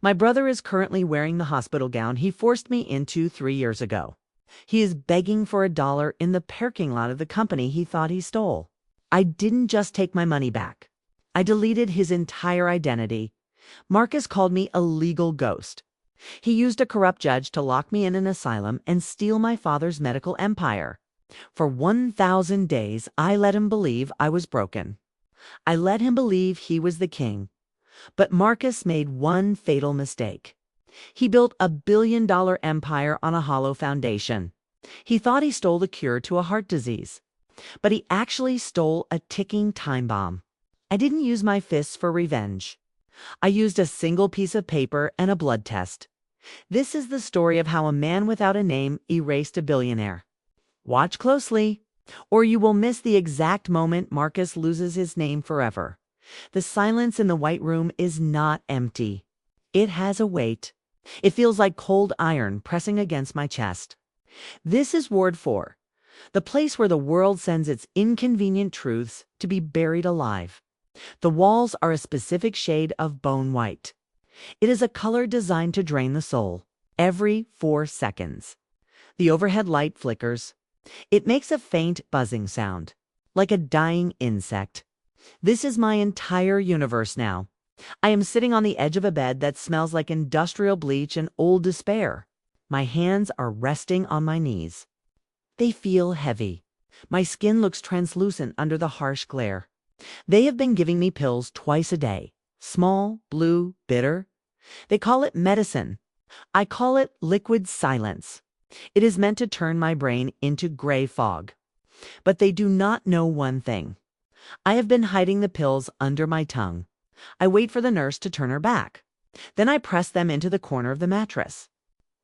My brother is currently wearing the hospital gown he forced me into 3 years ago. He is begging for $1 in the parking lot of the company he thought he stole. I didn't just take my money back. I deleted his entire identity. Marcus called me a legal ghost. He used a corrupt judge to lock me in an asylum and steal my father's medical empire. For 1,000 days, I let him believe I was broken. I let him believe he was the king. But Marcus made one fatal mistake. He built a billion-dollar empire on a hollow foundation. He thought he stole the cure to a heart disease. But he actually stole a ticking time bomb. I didn't use my fists for revenge. I used a single piece of paper and a blood test. This is the story of how a man without a name erased a billionaire. Watch closely, or you will miss the exact moment Marcus loses his name forever. The silence in the White Room is not empty. It has a weight. It feels like cold iron pressing against my chest. This is Ward 4, the place where the world sends its inconvenient truths to be buried alive. The walls are a specific shade of bone white. It is a color designed to drain the soul every 4 seconds. The overhead light flickers. It makes a faint buzzing sound, like a dying insect. This is my entire universe now. I am sitting on the edge of a bed that smells like industrial bleach and old despair. My hands are resting on my knees. They feel heavy. My skin looks translucent under the harsh glare. They have been giving me pills twice a day. Small, blue, bitter. They call it medicine. I call it liquid silence. It is meant to turn my brain into gray fog. But they do not know one thing. I have been hiding the pills under my tongue. I wait for the nurse to turn her back. Then I press them into the corner of the mattress.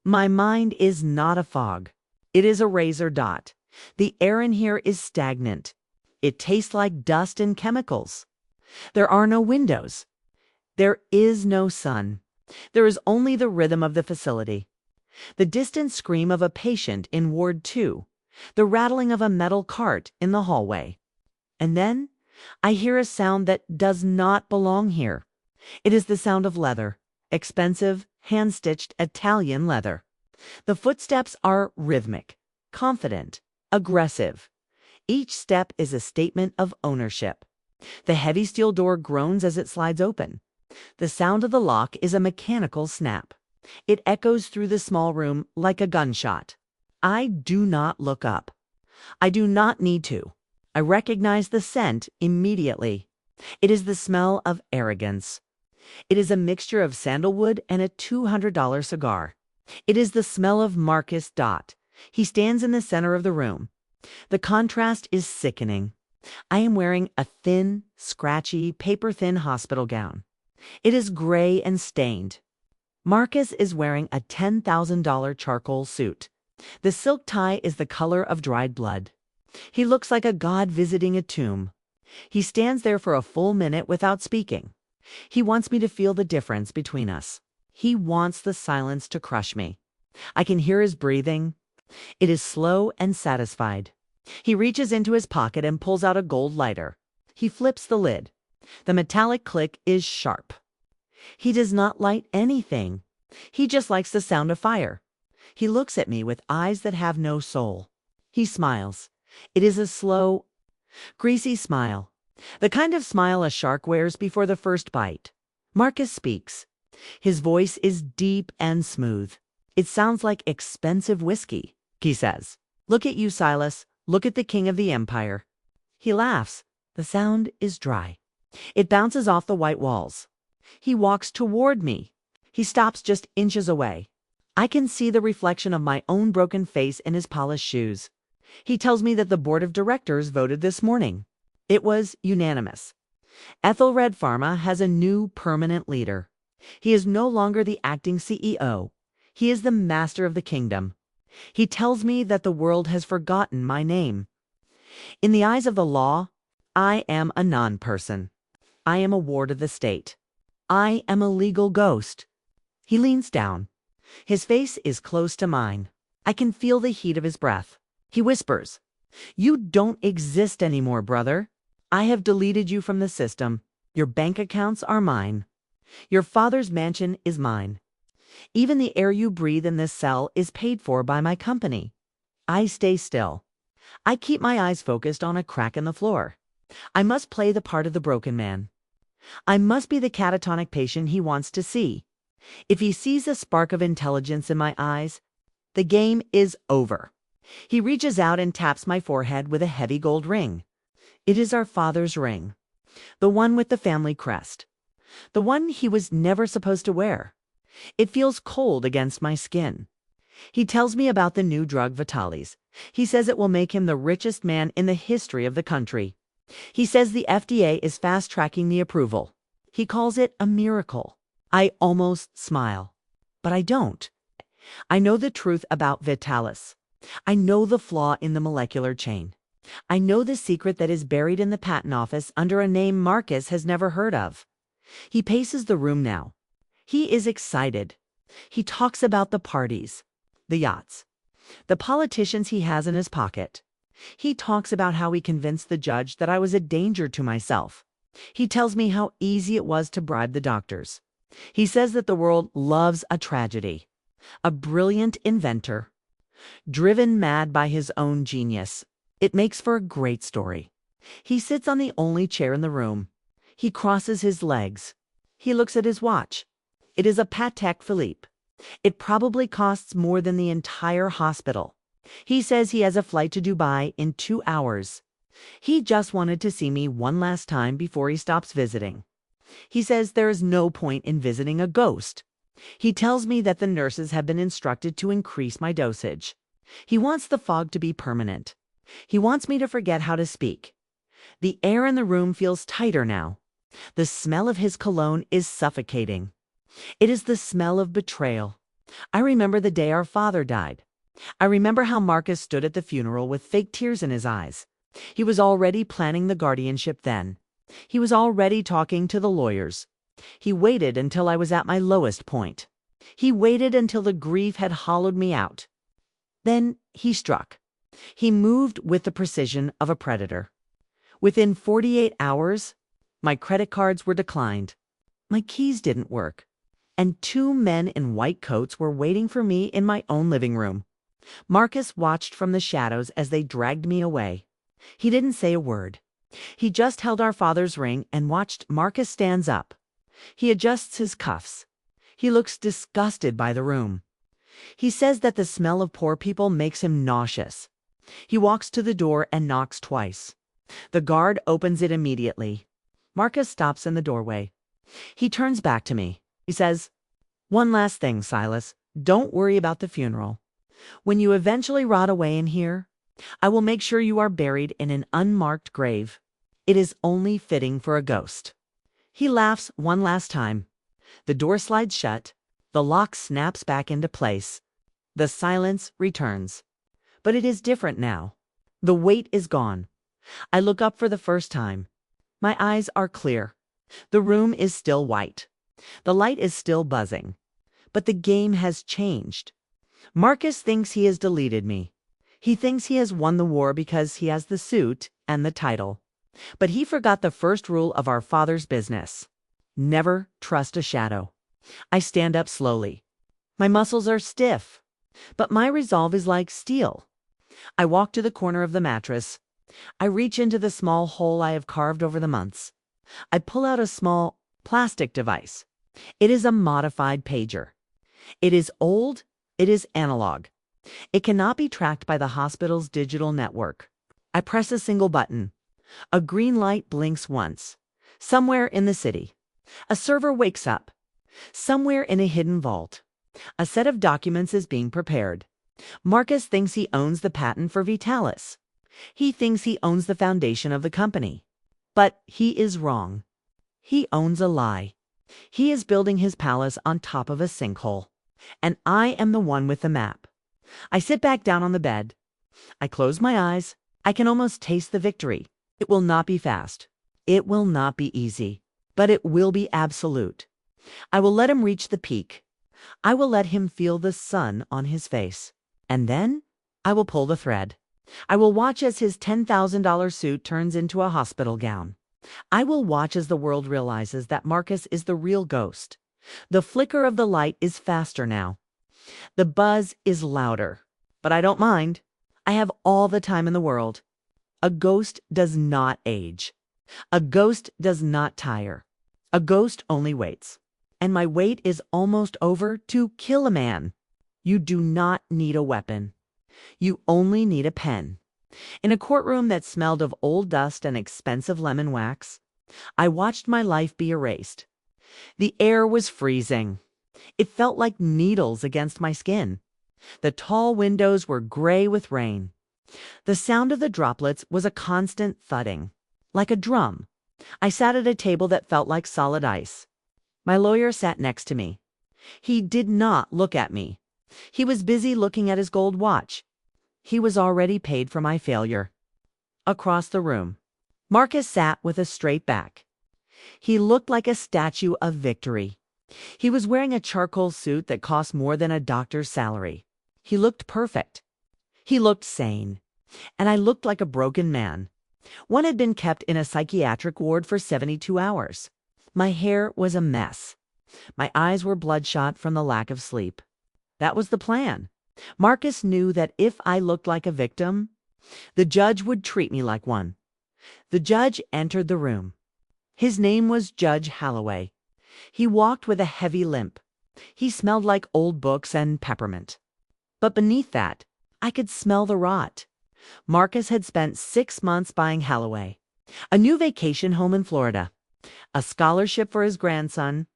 My mind is not a fog. It is a razor dot. The air in here is stagnant. It tastes like dust and chemicals. There are no windows. There is no sun. There is only the rhythm of the facility. The distant scream of a patient in Ward 2. The rattling of a metal cart in the hallway. And then I hear a sound that does not belong here. It is the sound of leather. Expensive, hand-stitched Italian leather. The footsteps are rhythmic, confident, aggressive. Each step is a statement of ownership. The heavy steel door groans as it slides open. The sound of the lock is a mechanical snap. It echoes through the small room like a gunshot. I do not look up. I do not need to. I recognize the scent immediately. It is the smell of arrogance. It is a mixture of sandalwood and a $200 cigar. It is the smell of Marcus Dot. He stands in the center of the room. The contrast is sickening. I am wearing a thin, scratchy, paper-thin hospital gown. It is gray and stained. Marcus is wearing a $10,000 charcoal suit. The silk tie is the color of dried blood. He looks like a god visiting a tomb. He stands there for a full minute without speaking. He wants me to feel the difference between us. He wants the silence to crush me. I can hear his breathing. It is slow and satisfied. He reaches into his pocket and pulls out a gold lighter. He flips the lid. The metallic click is sharp. He does not light anything. He just likes the sound of fire. He looks at me with eyes that have no soul. He smiles. It is a slow, greasy smile. The kind of smile a shark wears before the first bite. Marcus speaks. His voice is deep and smooth. It sounds like expensive whiskey. He says, "Look at you, Silas. Look at the king of the empire." He laughs. The sound is dry. It bounces off the white walls. He walks toward me. He stops just inches away. I can see the reflection of my own broken face in his polished shoes. He tells me that the board of directors voted this morning. It was unanimous. Ethelred Pharma has a new permanent leader. He is no longer the acting CEO. He is the master of the kingdom. He tells me that the world has forgotten my name. In the eyes of the law, I am a non-person. I am a ward of the state. I am a legal ghost. He leans down. His face is close to mine. I can feel the heat of his breath. He whispers, "You don't exist anymore, brother. I have deleted you from the system. Your bank accounts are mine. Your father's mansion is mine. Even the air you breathe in this cell is paid for by my company. I stay still. I keep my eyes focused on a crack in the floor. I must play the part of the broken man. I must be the catatonic patient he wants to see. If he sees a spark of intelligence in my eyes, the game is over. He reaches out and taps my forehead with a heavy gold ring. It is our father's ring, the one with the family crest, the one he was never supposed to wear. It feels cold against my skin. He tells me about the new drug Vitalis. He says it will make him the richest man in the history of the country. He says the FDA is fast-tracking the approval. He calls it a miracle. I almost smile, but I don't. I know the truth about Vitalis. I know the flaw in the molecular chain. I know the secret that is buried in the patent office under a name Marcus has never heard of. He paces the room now. He is excited. He talks about the parties, the yachts, the politicians he has in his pocket. He talks about how he convinced the judge that I was a danger to myself. He tells me how easy it was to bribe the doctors. He says that the world loves a tragedy, a brilliant inventor, driven mad by his own genius. It makes for a great story. He sits on the only chair in the room. He crosses his legs. He looks at his watch. It is a Patek Philippe. It probably costs more than the entire hospital. He says he has a flight to Dubai in 2 hours. He just wanted to see me one last time before he stops visiting. He says there is no point in visiting a ghost. He tells me that the nurses have been instructed to increase my dosage. He wants the fog to be permanent. He wants me to forget how to speak. The air in the room feels tighter now. The smell of his cologne is suffocating. It is the smell of betrayal. I remember the day our father died. I remember how Marcus stood at the funeral with fake tears in his eyes. He was already planning the guardianship then. He was already talking to the lawyers. He waited until I was at my lowest point. He waited until the grief had hollowed me out. Then he struck. He moved with the precision of a predator. Within 48 hours, my credit cards were declined. My keys didn't work. And 2 men in white coats were waiting for me in my own living room. Marcus watched from the shadows as they dragged me away. He didn't say a word. He just held our father's ring and watched. Marcus stands up. He adjusts his cuffs. He looks disgusted by the room. He says that the smell of poor people makes him nauseous. He walks to the door and knocks twice. The guard opens it immediately. Marcus stops in the doorway. He turns back to me. He says, "One last thing, Silas. Don't worry about the funeral. When you eventually rot away in here, I will make sure you are buried in an unmarked grave. It is only fitting for a ghost." He laughs one last time. The door slides shut. The lock snaps back into place. The silence returns. But it is different now. The weight is gone. I look up for the first time. My eyes are clear. The room is still white. The light is still buzzing. But the game has changed. Marcus thinks he has deleted me. He thinks he has won the war because he has the suit and the title. But he forgot the first rule of our father's business. Never trust a shadow. I stand up slowly. My muscles are stiff, but my resolve is like steel. I walk to the corner of the mattress. I reach into the small hole I have carved over the months. I pull out a small plastic device. It is a modified pager. It is old. It is analog. It cannot be tracked by the hospital's digital network. I press a single button. A green light blinks once. Somewhere in the city. A server wakes up. Somewhere in a hidden vault. A set of documents is being prepared. Marcus thinks he owns the patent for Vitalis. He thinks he owns the foundation of the company. But he is wrong. He owns a lie. He is building his palace on top of a sinkhole. And I am the one with the map. I sit back down on the bed. I close my eyes. I can almost taste the victory. It will not be fast. It will not be easy. But it will be absolute. I will let him reach the peak. I will let him feel the sun on his face. And then I will pull the thread. I will watch as his $10,000 suit turns into a hospital gown. I will watch as the world realizes that Marcus is the real ghost. The flicker of the light is faster now. The buzz is louder. But I don't mind. I have all the time in the world. A ghost does not age. A ghost does not tire. A ghost only waits. And my wait is almost over to kill a man. You do not need a weapon. You only need a pen. In a courtroom that smelled of old dust and expensive lemon wax, I watched my life be erased. The air was freezing. It felt like needles against my skin. The tall windows were gray with rain. The sound of the droplets was a constant thudding, like a drum. I sat at a table that felt like solid ice. My lawyer sat next to me. He did not look at me. He was busy looking at his gold watch. He was already paid for my failure. Across the room, Marcus sat with a straight back. He looked like a statue of victory. He was wearing a charcoal suit that cost more than a doctor's salary. He looked perfect. He looked sane. And I looked like a broken man. One had been kept in a psychiatric ward for 72 hours. My hair was a mess. My eyes were bloodshot from the lack of sleep. That was the plan. Marcus knew that if I looked like a victim, the judge would treat me like one. The judge entered the room. His name was Judge Holloway. He walked with a heavy limp. He smelled like old books and peppermint. But beneath that, I could smell the rot. Marcus had spent 6 months buying Holloway, a new vacation home in Florida, a scholarship for his grandson,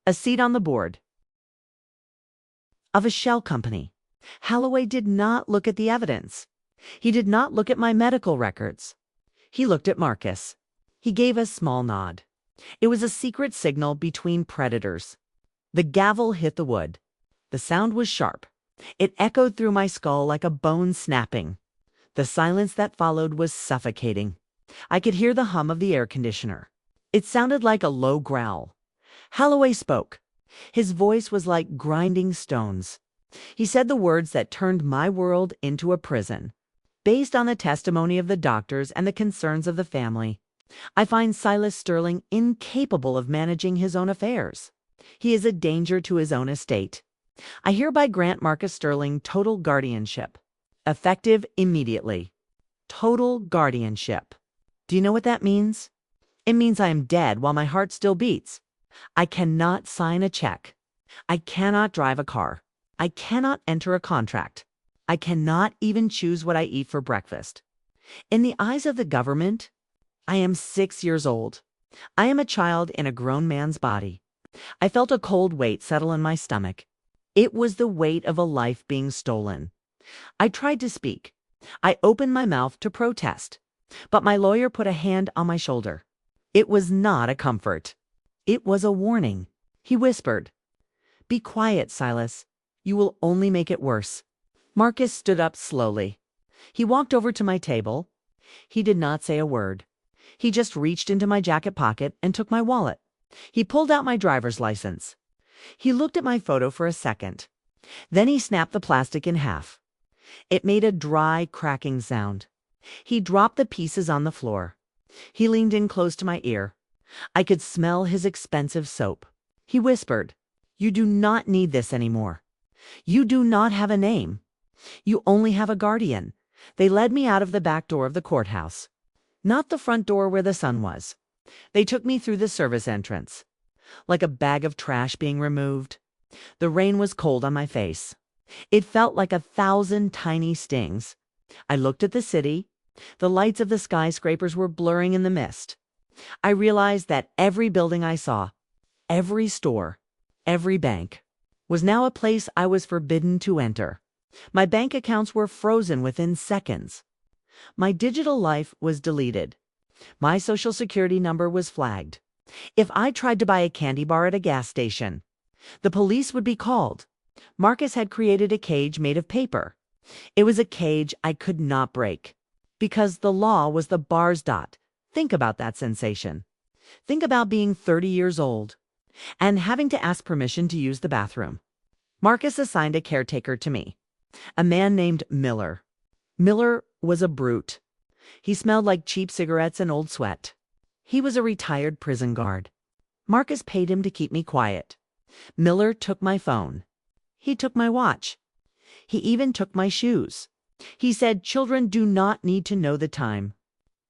a seat on the board of a shell company. Holloway did not look at the evidence. He did not look at my medical records. He looked at Marcus. He gave a small nod. It was a secret signal between predators. The gavel hit the wood. The sound was sharp. It echoed through my skull like a bone snapping. The silence that followed was suffocating. I could hear the hum of the air conditioner. It sounded like a low growl. Holloway spoke. His voice was like grinding stones. He said the words that turned my world into a prison. Based on the testimony of the doctors and the concerns of the family, I find Silas Sterling incapable of managing his own affairs. He is a danger to his own estate. I hereby grant Marcus Sterling total guardianship, effective immediately. Total guardianship. Do you know what that means? It means I am dead while my heart still beats. I cannot sign a check. I cannot drive a car. I cannot enter a contract. I cannot even choose what I eat for breakfast. In the eyes of the government, I am 6 years old. I am a child in a grown man's body. I felt a cold weight settle in my stomach. It was the weight of a life being stolen. I tried to speak. I opened my mouth to protest. But my lawyer put a hand on my shoulder. It was not a comfort. It was a warning. He whispered, "Be quiet, Silas. You will only make it worse." Marcus stood up slowly. He walked over to my table. He did not say a word. He just reached into my jacket pocket and took my wallet. He pulled out my driver's license. He looked at my photo for a second. Then he snapped the plastic in half. It made a dry, cracking sound. He dropped the pieces on the floor. He leaned in close to my ear. I could smell his expensive soap. He whispered, "You do not need this anymore. You do not have a name. You only have a guardian." They led me out of the back door of the courthouse, not the front door where the sun was. They took me through the service entrance, like a bag of trash being removed. The rain was cold on my face. It felt like 1,000 tiny stings. I looked at the city. The lights of the skyscrapers were blurring in the mist. I realized that every building I saw, every store, every bank, was now a place I was forbidden to enter. My bank accounts were frozen within seconds. My digital life was deleted. My social security number was flagged. If I tried to buy a candy bar at a gas station, the police would be called. Marcus had created a cage made of paper. It was a cage I could not break, because the law was the bar's dot. Think about that sensation. Think about being 30 years old and having to ask permission to use the bathroom. Marcus assigned a caretaker to me, a man named Miller. Miller was a brute. He smelled like cheap cigarettes and old sweat. He was a retired prison guard. Marcus paid him to keep me quiet. Miller took my phone. He took my watch. He even took my shoes. He said children do not need to know the time.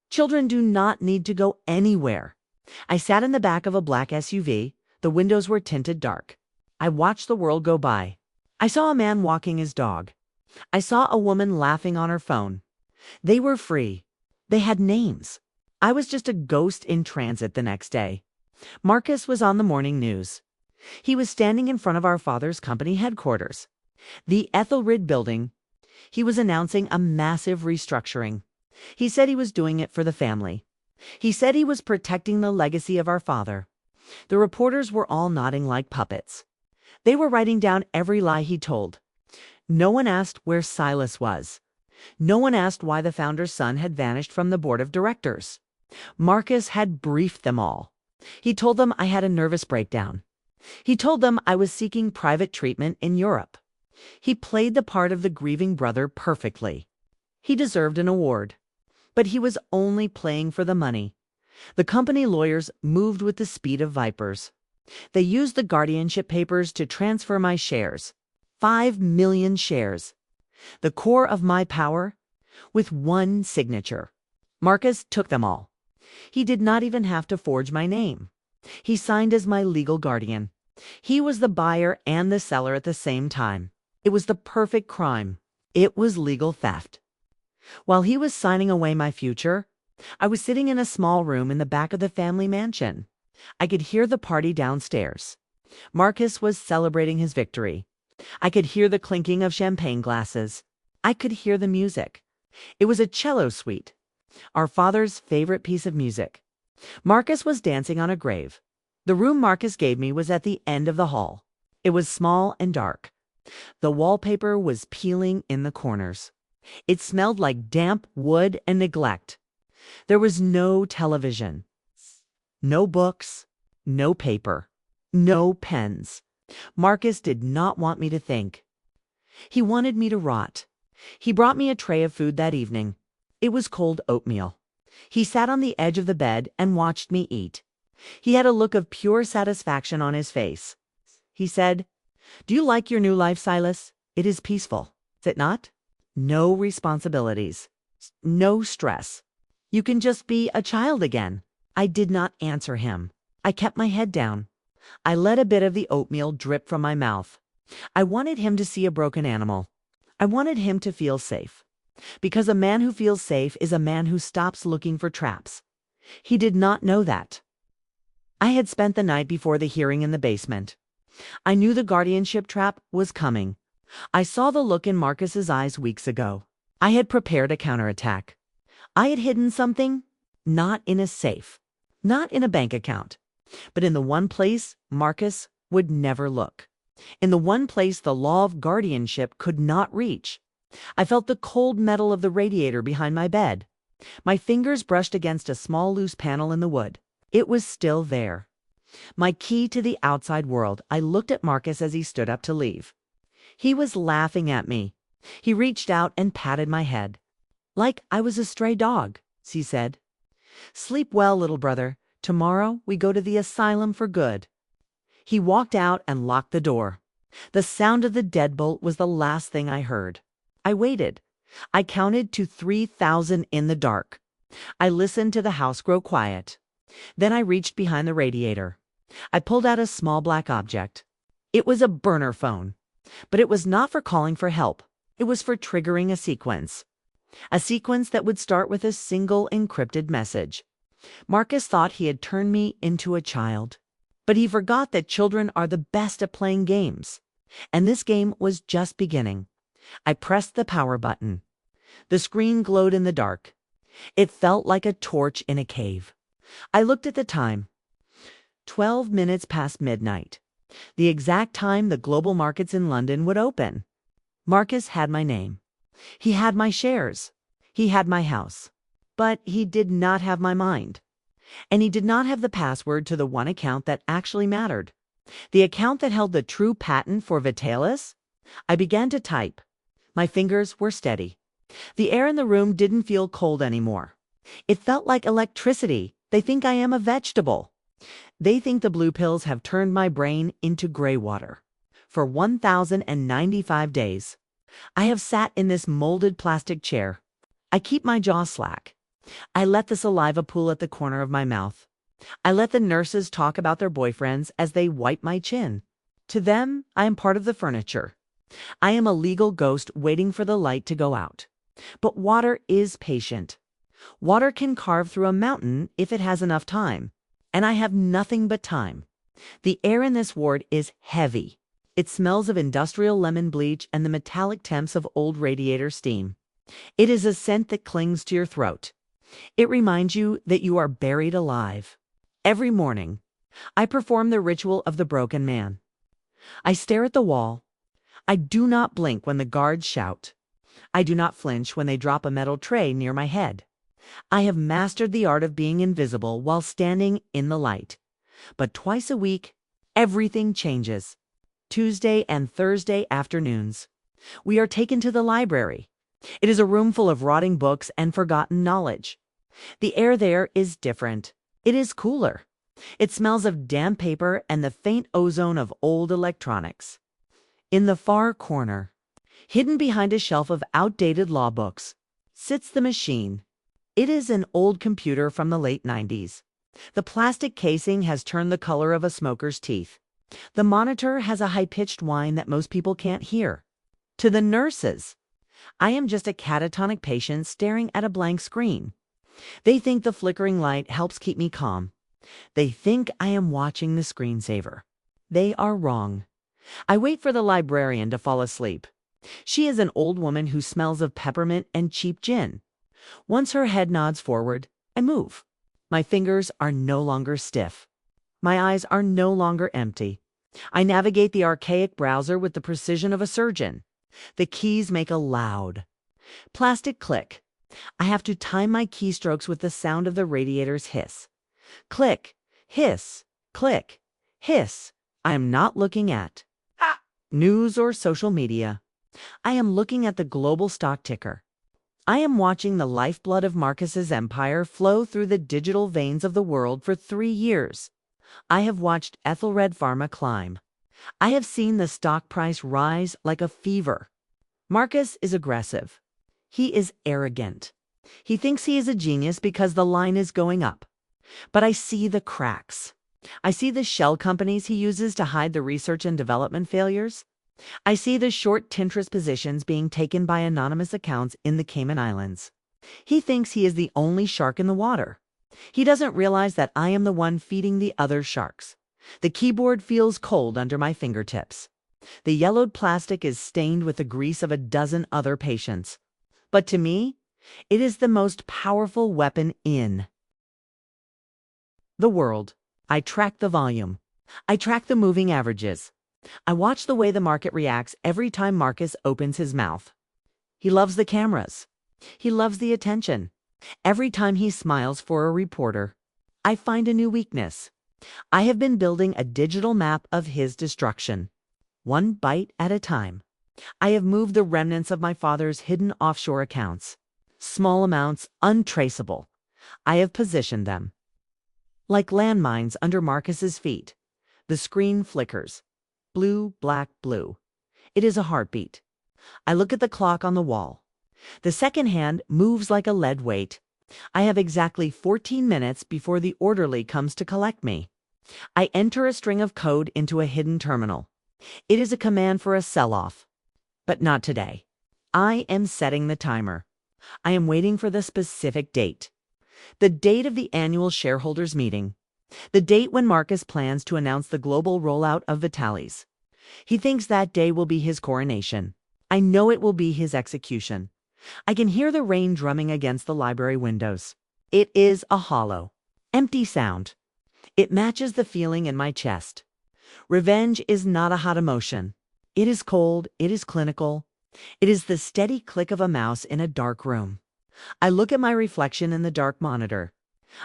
Children do not need to go anywhere. I sat in the back of a black SUV. The windows were tinted dark. I watched the world go by. I saw a man walking his dog. I saw a woman laughing on her phone. They were free. They had names. I was just a ghost in transit the next day. Marcus was on the morning news. He was standing in front of our father's company headquarters, the Ethelred building. He was announcing a massive restructuring. He said he was doing it for the family. He said he was protecting the legacy of our father. The reporters were all nodding like puppets. They were writing down every lie he told. No one asked where Silas was. No one asked why the founder's son had vanished from the board of directors. Marcus had briefed them all. He told them I had a nervous breakdown. He told them I was seeking private treatment in Europe. He played the part of the grieving brother perfectly. He deserved an award. But he was only playing for the money. The company lawyers moved with the speed of vipers. They used the guardianship papers to transfer my shares. 5 million shares. The core of my power, with one signature. Marcus took them all. He did not even have to forge my name. He signed as my legal guardian. He was the buyer and the seller at the same time. It was the perfect crime. It was legal theft. While he was signing away my future, I was sitting in a small room in the back of the family mansion. I could hear the party downstairs. Marcus was celebrating his victory. I could hear the clinking of champagne glasses. I could hear the music. It was a cello suite, our father's favorite piece of music. Marcus was dancing on a grave. The room Marcus gave me was at the end of the hall. It was small and dark. The wallpaper was peeling in the corners. It smelled like damp wood and neglect. There was no television, no books, no paper, no pens. Marcus did not want me to think. He wanted me to rot. He brought me a tray of food that evening. It was cold oatmeal. He sat on the edge of the bed and watched me eat. He had a look of pure satisfaction on his face. He said, "Do you like your new life, Silas? It is peaceful, is it not? No responsibilities, no stress. You can just be a child again." I did not answer him. I kept my head down. I let a bit of the oatmeal drip from my mouth. I wanted him to see a broken animal. I wanted him to feel safe. Because a man who feels safe is a man who stops looking for traps. He did not know that. I had spent the night before the hearing in the basement. I knew the guardianship trap was coming. I saw the look in Marcus's eyes weeks ago. I had prepared a counterattack. I had hidden something, not in a safe, not in a bank account, but in the one place Marcus would never look. In the one place the law of guardianship could not reach. I felt the cold metal of the radiator behind my bed. My fingers brushed against a small loose panel in the wood. It was still there. My key to the outside world. I looked at Marcus as he stood up to leave. He was laughing at me. He reached out and patted my head. Like I was a stray dog, he said. "Sleep well, little brother. Tomorrow we go to the asylum for good." He walked out and locked the door. The sound of the deadbolt was the last thing I heard. I waited. I counted to 3,000 in the dark. I listened to the house grow quiet. Then I reached behind the radiator. I pulled out a small black object. It was a burner phone. But it was not for calling for help. It was for triggering a sequence. A sequence that would start with a single encrypted message. Marcus thought he had turned me into a child. But he forgot that children are the best at playing games. And this game was just beginning. I pressed the power button. The screen glowed in the dark. It felt like a torch in a cave. I looked at the time. 12 minutes past midnight. The exact time the global markets in London would open. Marcus had my name. He had my shares. He had my house. But he did not have my mind. And he did not have the password to the one account that actually mattered. The account that held the true patent for Vitalis. I began to type. My fingers were steady. The air in the room didn't feel cold anymore. It felt like electricity They think I am a vegetable. They think the blue pills have turned my brain into gray water. For 1,095 days, I have sat in this molded plastic chair. I keep my jaw slack. I let the saliva pool at the corner of my mouth. I let the nurses talk about their boyfriends as they wipe my chin. To them, I am part of the furniture. I am a legal ghost waiting for the light to go out. But water is patient. Water can carve through a mountain if it has enough time. And I have nothing but time. The air in this ward is heavy. It smells of industrial lemon bleach and the metallic temps of old radiator steam. It is a scent that clings to your throat. It reminds you that you are buried alive. Every morning, I perform the ritual of the broken man. I stare at the wall. I do not blink when the guards shout. I do not flinch when they drop a metal tray near my head. I have mastered the art of being invisible while standing in the light. But twice a week, everything changes. Tuesday and Thursday afternoons, we are taken to the library. It is a room full of rotting books and forgotten knowledge. The air there is different. It is cooler. It smells of damp paper and the faint ozone of old electronics. In the far corner, hidden behind a shelf of outdated law books, sits the machine. It is an old computer from the late 90s. The plastic casing has turned the color of a smoker's teeth. The monitor has a high-pitched whine that most people can't hear. To the nurses, I am just a catatonic patient staring at a blank screen. They think the flickering light helps keep me calm. They think I am watching the screensaver. They are wrong. I wait for the librarian to fall asleep. She is an old woman who smells of peppermint and cheap gin. Once her head nods forward, I move. My fingers are no longer stiff. My eyes are no longer empty. I navigate the archaic browser with the precision of a surgeon. The keys make a loud plastic click. I have to time my keystrokes with the sound of the radiator's hiss. Click, hiss, click, hiss. I am not looking at news or social media. I am looking at the global stock ticker. I am watching the lifeblood of Marcus's empire flow through the digital veins of the world for 3 years. I have watched Ethelred Pharma climb. I have seen the stock price rise like a fever. Marcus is aggressive. He is arrogant. He thinks he is a genius because the line is going up. But I see the cracks. I see the shell companies he uses to hide the research and development failures. I see the short Tinterest positions being taken by anonymous accounts in the Cayman Islands. He thinks he is the only shark in the water. He doesn't realize that I am the one feeding the other sharks. The keyboard feels cold under my fingertips. The yellowed plastic is stained with the grease of a dozen other patients. But to me, it is the most powerful weapon in the world. I track the volume. I track the moving averages. I watch the way the market reacts every time Marcus opens his mouth. He loves the cameras. He loves the attention. Every time he smiles for a reporter, I find a new weakness. I have been building a digital map of his destruction, one bite at a time. I have moved the remnants of my father's hidden offshore accounts, small amounts untraceable. I have positioned them like landmines under Marcus's feet. The screen flickers. Blue, black, blue. It is a heartbeat. I look at the clock on the wall. The second hand moves like a lead weight. I have exactly 14 minutes before the orderly comes to collect me. I enter a string of code into a hidden terminal. It is a command for a sell-off. But not today. I am setting the timer. I am waiting for the specific date. The date of the annual shareholders meeting. The date when Marcus plans to announce the global rollout of Vitalis. He thinks that day will be his coronation. I know it will be his execution. I can hear the rain drumming against the library windows. It is a hollow, empty sound. It matches the feeling in my chest. Revenge is not a hot emotion. It is cold, it is clinical. It is the steady click of a mouse in a dark room. I look at my reflection in the dark monitor.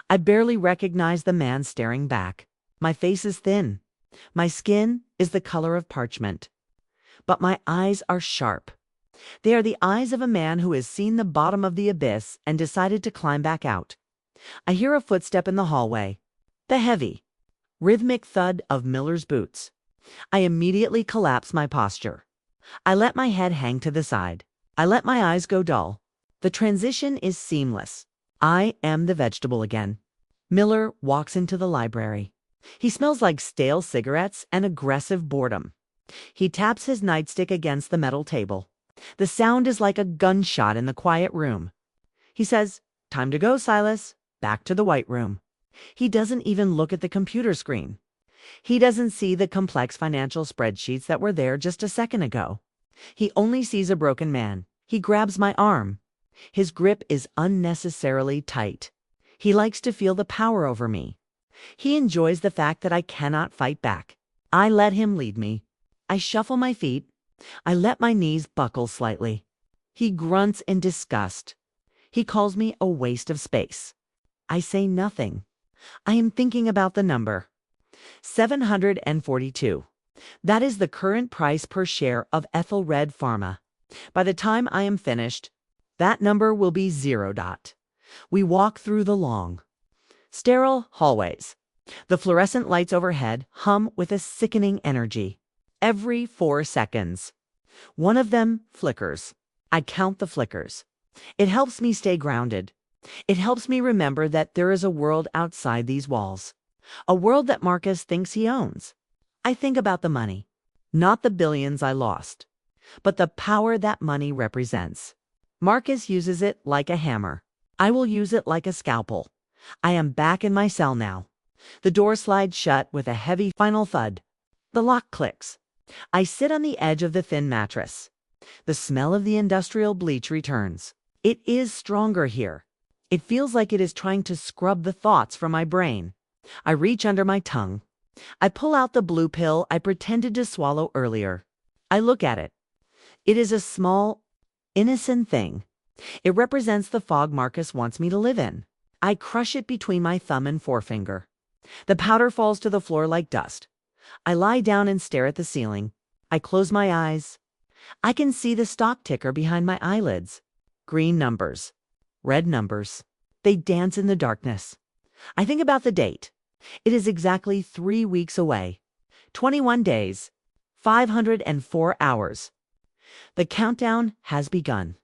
I barely recognize the man staring back. My face is thin. My skin is the color of parchment. But my eyes are sharp. They are the eyes of a man who has seen the bottom of the abyss and decided to climb back out. I hear a footstep in the hallway. The heavy, rhythmic thud of Miller's boots. I immediately collapse my posture. I let my head hang to the side. I let my eyes go dull. The transition is seamless. I am the vegetable again. Miller walks into the library. He smells like stale cigarettes and aggressive boredom. He taps his nightstick against the metal table. The sound is like a gunshot in the quiet room. He says, "Time to go, Silas. Back to the White Room." He doesn't even look at the computer screen. He doesn't see the complex financial spreadsheets that were there just a second ago. He only sees a broken man. He grabs my arm. His grip is unnecessarily tight. He likes to feel the power over me. He enjoys the fact that I cannot fight back. I let him lead me. I shuffle my feet. I let my knees buckle slightly. He grunts in disgust. He calls me a waste of space. I say nothing. I am thinking about the number. 742. That is the current price per share of Ethelred Pharma. By the time I am finished, that number will be 0. We walk through the long, sterile hallways. The fluorescent lights overhead hum with a sickening energy. Every 4 seconds, one of them flickers. I count the flickers. It helps me stay grounded. It helps me remember that there is a world outside these walls. A world that Marcus thinks he owns. I think about the money. Not the billions I lost, but the power that money represents. Marcus uses it like a hammer. I will use it like a scalpel. I am back in my cell now. The door slides shut with a heavy final thud. The lock clicks. I sit on the edge of the thin mattress. The smell of the industrial bleach returns. It is stronger here. It feels like it is trying to scrub the thoughts from my brain. I reach under my tongue. I pull out the blue pill I pretended to swallow earlier. I look at it. It is a small, innocent thing. It represents the fog Marcus wants me to live in. I crush it between my thumb and forefinger. The powder falls to the floor like dust. I lie down and stare at the ceiling. I close my eyes. I can see the stock ticker behind my eyelids. Green numbers. Red numbers. They dance in the darkness. I think about the date. It is exactly 3 weeks away. 21 days. 504 hours. The countdown has begun.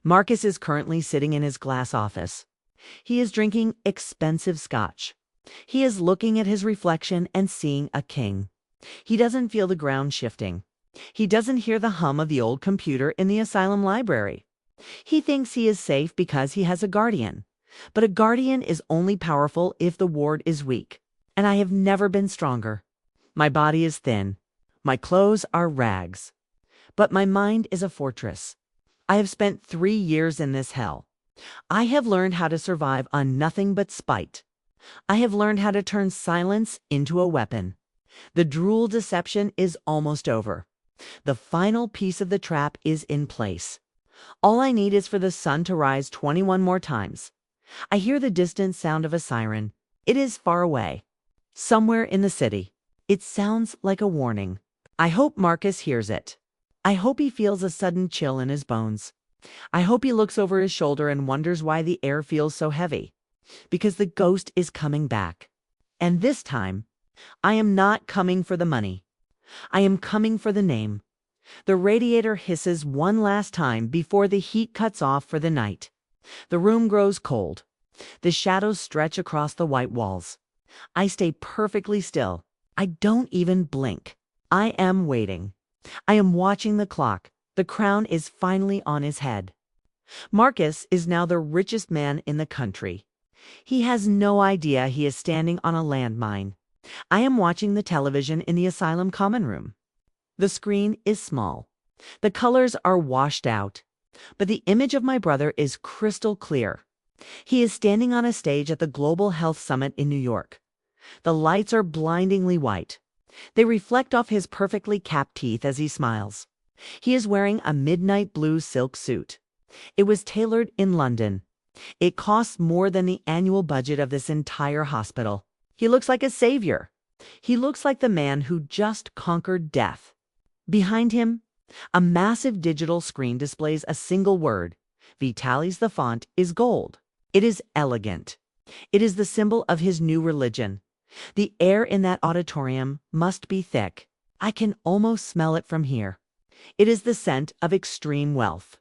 Marcus is currently sitting in his glass office. He is drinking expensive scotch. He is looking at his reflection and seeing a king. He doesn't feel the ground shifting. He doesn't hear the hum of the old computer in the Asylum library. He thinks he is safe because he has a guardian. But a guardian is only powerful if the ward is weak. And I have never been stronger. My body is thin. My clothes are rags. But my mind is a fortress. I have spent 3 years in this hell. I have learned how to survive on nothing but spite. I have learned how to turn silence into a weapon. The drool deception is almost over. The final piece of the trap is in place. All I need is for the sun to rise 21 more times. I hear the distant sound of a siren. It is far away. Somewhere in the city. It sounds like a warning. I hope Marcus hears it. I hope he feels a sudden chill in his bones. I hope he looks over his shoulder and wonders why the air feels so heavy. Because the ghost is coming back. And this time, I am not coming for the money. I am coming for the name. The radiator hisses one last time before the heat cuts off for the night. The room grows cold. The shadows stretch across the white walls. I stay perfectly still. I don't even blink. I am waiting. I am watching the clock. The crown is finally on his head. Marcus is now the richest man in the country. He has no idea he is standing on a landmine. I am watching the television in the Asylum common room. The screen is small. The colors are washed out. But the image of my brother is crystal clear. He is standing on a stage at the Global Health Summit in New York. The lights are blindingly white. They reflect off his perfectly capped teeth as he smiles. He is wearing a midnight blue silk suit. It was tailored in London. It costs more than the annual budget of this entire hospital. He looks like a savior. He looks like the man who just conquered death. Behind him, a massive digital screen displays a single word. Vitalis. The font is gold. It is elegant. It is the symbol of his new religion. The air in that auditorium must be thick. I can almost smell it from here. It is the scent of extreme wealth.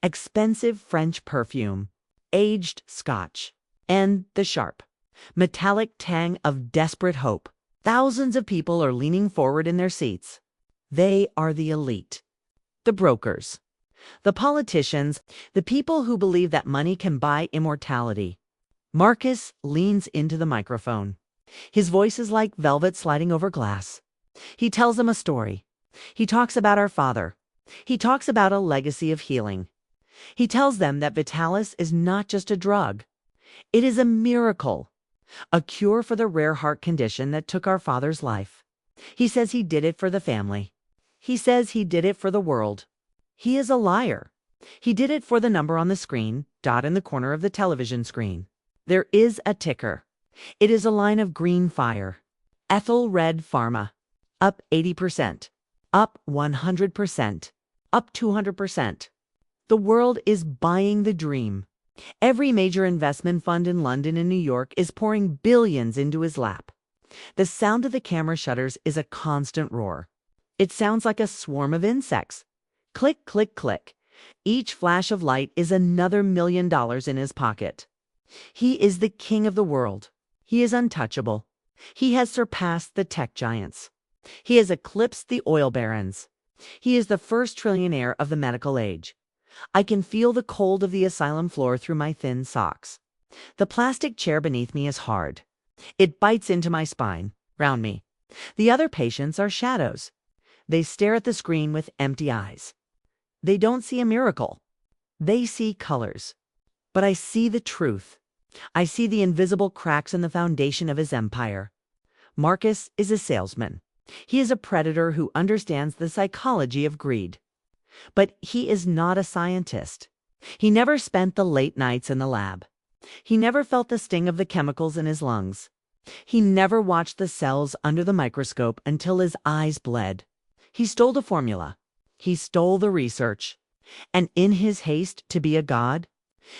Expensive French perfume, aged Scotch, and the sharp, metallic tang of desperate hope. Thousands of people are leaning forward in their seats. They are the elite, the brokers, the politicians, the people who believe that money can buy immortality. Marcus leans into the microphone. His voice is like velvet sliding over glass. He tells them a story. He talks about our Father. He talks about a legacy of healing. He tells them that Vitalis is not just a drug. It is a miracle, a cure for the rare heart condition that took our father's life. He says he did it for the family. He says he did it for the world. He is a liar. He did it for the number on the screen, dot in the corner of the television screen. There is a ticker. It is a line of green fire. Ethyl Red Pharma. Up 80%. Up 100%. Up 200%. The world is buying the dream. Every major investment fund in London and New York is pouring billions into his lap. The sound of the camera shutters is a constant roar. It sounds like a swarm of insects. Click, click, click. Each flash of light is another $1 million in his pocket. He is the king of the world. He is untouchable. He has surpassed the tech giants. He has eclipsed the oil barons. He is the first trillionaire of the medical age. I can feel the cold of the asylum floor through my thin socks. The plastic chair beneath me is hard. It bites into my spine, round me. The other patients are shadows. They stare at the screen with empty eyes. They don't see a miracle. They see colors. But I see the truth. I see the invisible cracks in the foundation of his empire. Marcus is a salesman. He is a predator who understands the psychology of greed. But he is not a scientist. He never spent the late nights in the lab. He never felt the sting of the chemicals in his lungs. He never watched the cells under the microscope until his eyes bled. He stole the formula. He stole the research. And in his haste to be a god,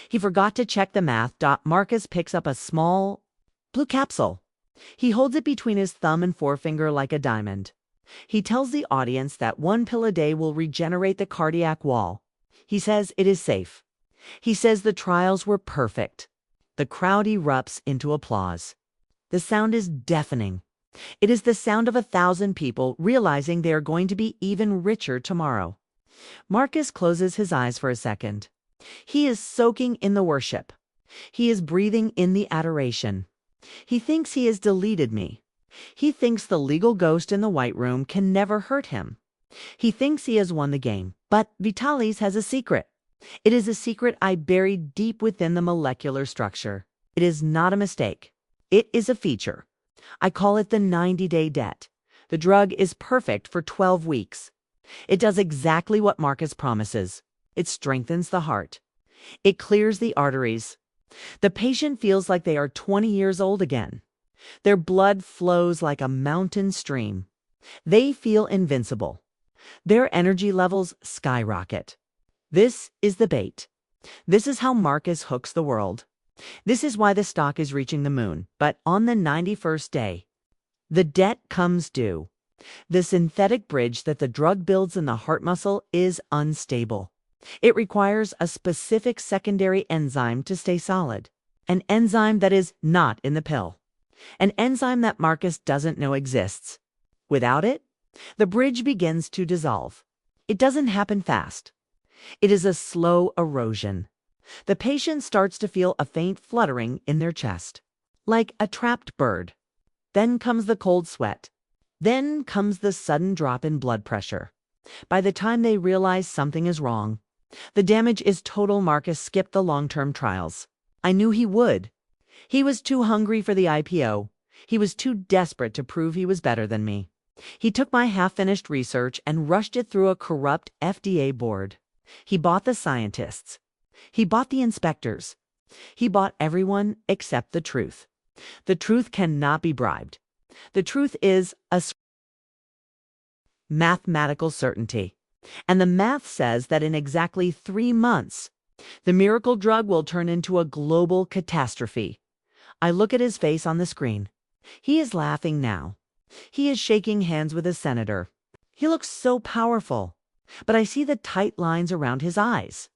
he forgot to check the math. Marcus picks up a small blue capsule. He holds it between his thumb and forefinger like a diamond. He tells the audience that 1 pill a day will regenerate the cardiac wall. He says it is safe. He says the trials were perfect. The crowd erupts into applause. The sound is deafening. It is the sound of 1,000 people realizing they are going to be even richer tomorrow. Marcus closes his eyes for a second. He is soaking in the worship. He is breathing in the adoration. He thinks he has deleted me. He thinks the legal ghost in the White Room can never hurt him. He thinks he has won the game. But Vitalis has a secret. It is a secret I buried deep within the molecular structure. It is not a mistake. It is a feature. I call it the 90-day debt. The drug is perfect for 12 weeks. It does exactly what Marcus promises. It strengthens the heart. It clears the arteries. The patient feels like they are 20 years old again. Their blood flows like a mountain stream. They feel invincible. Their energy levels skyrocket. This is the bait. This is how Marcus hooks the world. This is why the stock is reaching the moon. But on the 91st day, the debt comes due. The synthetic bridge that the drug builds in the heart muscle is unstable. It requires a specific secondary enzyme to stay solid. An enzyme that is not in the pill. An enzyme that Marcus doesn't know exists. Without it, the bridge begins to dissolve. It doesn't happen fast. It is a slow erosion. The patient starts to feel a faint fluttering in their chest, like a trapped bird. Then comes the cold sweat. Then comes the sudden drop in blood pressure. By the time they realize something is wrong, the damage is total. Marcus skipped the long-term trials. I knew he would. He was too hungry for the IPO. He was too desperate to prove he was better than me. He took my half-finished research and rushed it through a corrupt FDA board. He bought the scientists. He bought the inspectors. He bought everyone except the truth. The truth cannot be bribed. The truth is a mathematical certainty. And the math says that in exactly 3 months, the miracle drug will turn into a global catastrophe. I look at his face on the screen. He is laughing now. He is shaking hands with a senator. He looks so powerful, but I see the tight lines around his eyes.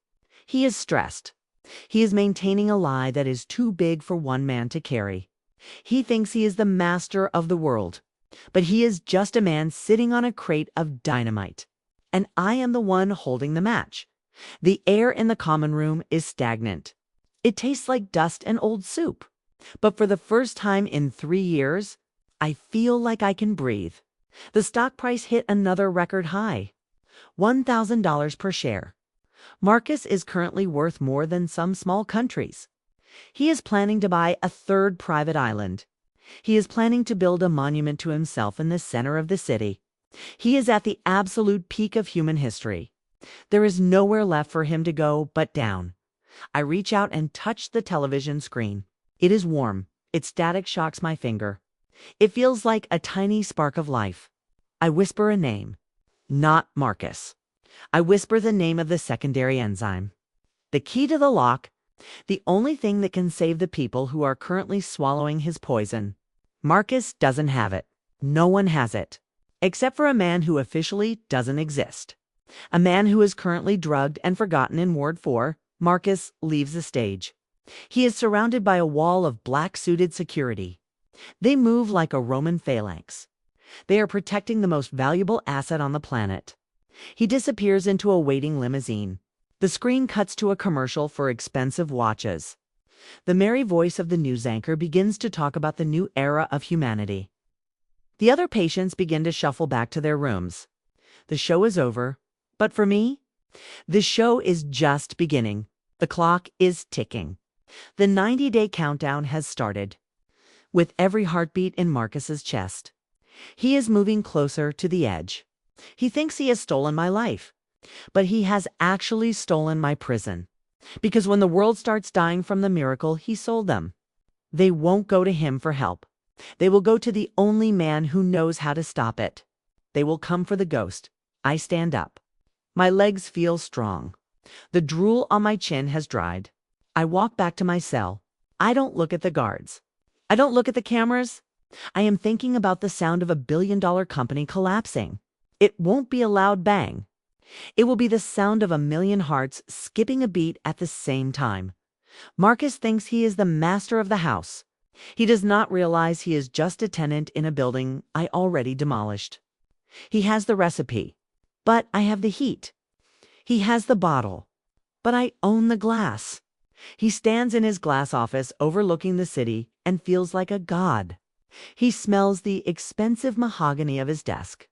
He is stressed. He is maintaining a lie that is too big for one man to carry. He thinks he is the master of the world, but he is just a man sitting on a crate of dynamite. And I am the one holding the match. The air in the common room is stagnant. It tastes like dust and old soup. But for the first time in 3 years, I feel like I can breathe. The stock price hit another record high, $1,000 per share. Marcus is currently worth more than some small countries. He is planning to buy a third private island. He is planning to build a monument to himself in the center of the city. He is at the absolute peak of human history. There is nowhere left for him to go but down. I reach out and touch the television screen. It is warm. Its static shocks my finger. It feels like a tiny spark of life. I whisper a name. Not Marcus. I whisper the name of the secondary enzyme. The key to the lock. The only thing that can save the people who are currently swallowing his poison. Marcus doesn't have it. No one has it. Except for a man who officially doesn't exist. A man who is currently drugged and forgotten in Ward 4, Marcus leaves the stage. He is surrounded by a wall of black-suited security. They move like a Roman phalanx. They are protecting the most valuable asset on the planet. He disappears into a waiting limousine. The screen cuts to a commercial for expensive watches. The merry voice of the news anchor begins to talk about the new era of humanity. The other patients begin to shuffle back to their rooms. The show is over, but for me, the show is just beginning. The clock is ticking. The 90-day countdown has started. With every heartbeat in Marcus's chest, he is moving closer to the edge. He thinks he has stolen my life, but he has actually stolen my prison. Because when the world starts dying from the miracle he sold them, they won't go to him for help. They will go to the only man who knows how to stop it. They will come for the ghost. I stand up. My legs feel strong. The drool on my chin has dried. I walk back to my cell. I don't look at the guards. I don't look at the cameras. I am thinking about the sound of a billion-dollar company collapsing. It won't be a loud bang. It will be the sound of a million hearts skipping a beat at the same time. Marcus thinks he is the master of the house. He does not realize he is just a tenant in a building I already demolished. He has the recipe, but I have the heat. He has the bottle, but I own the glass. He stands in his glass office overlooking the city and feels like a god. He smells the expensive mahogany of his desk.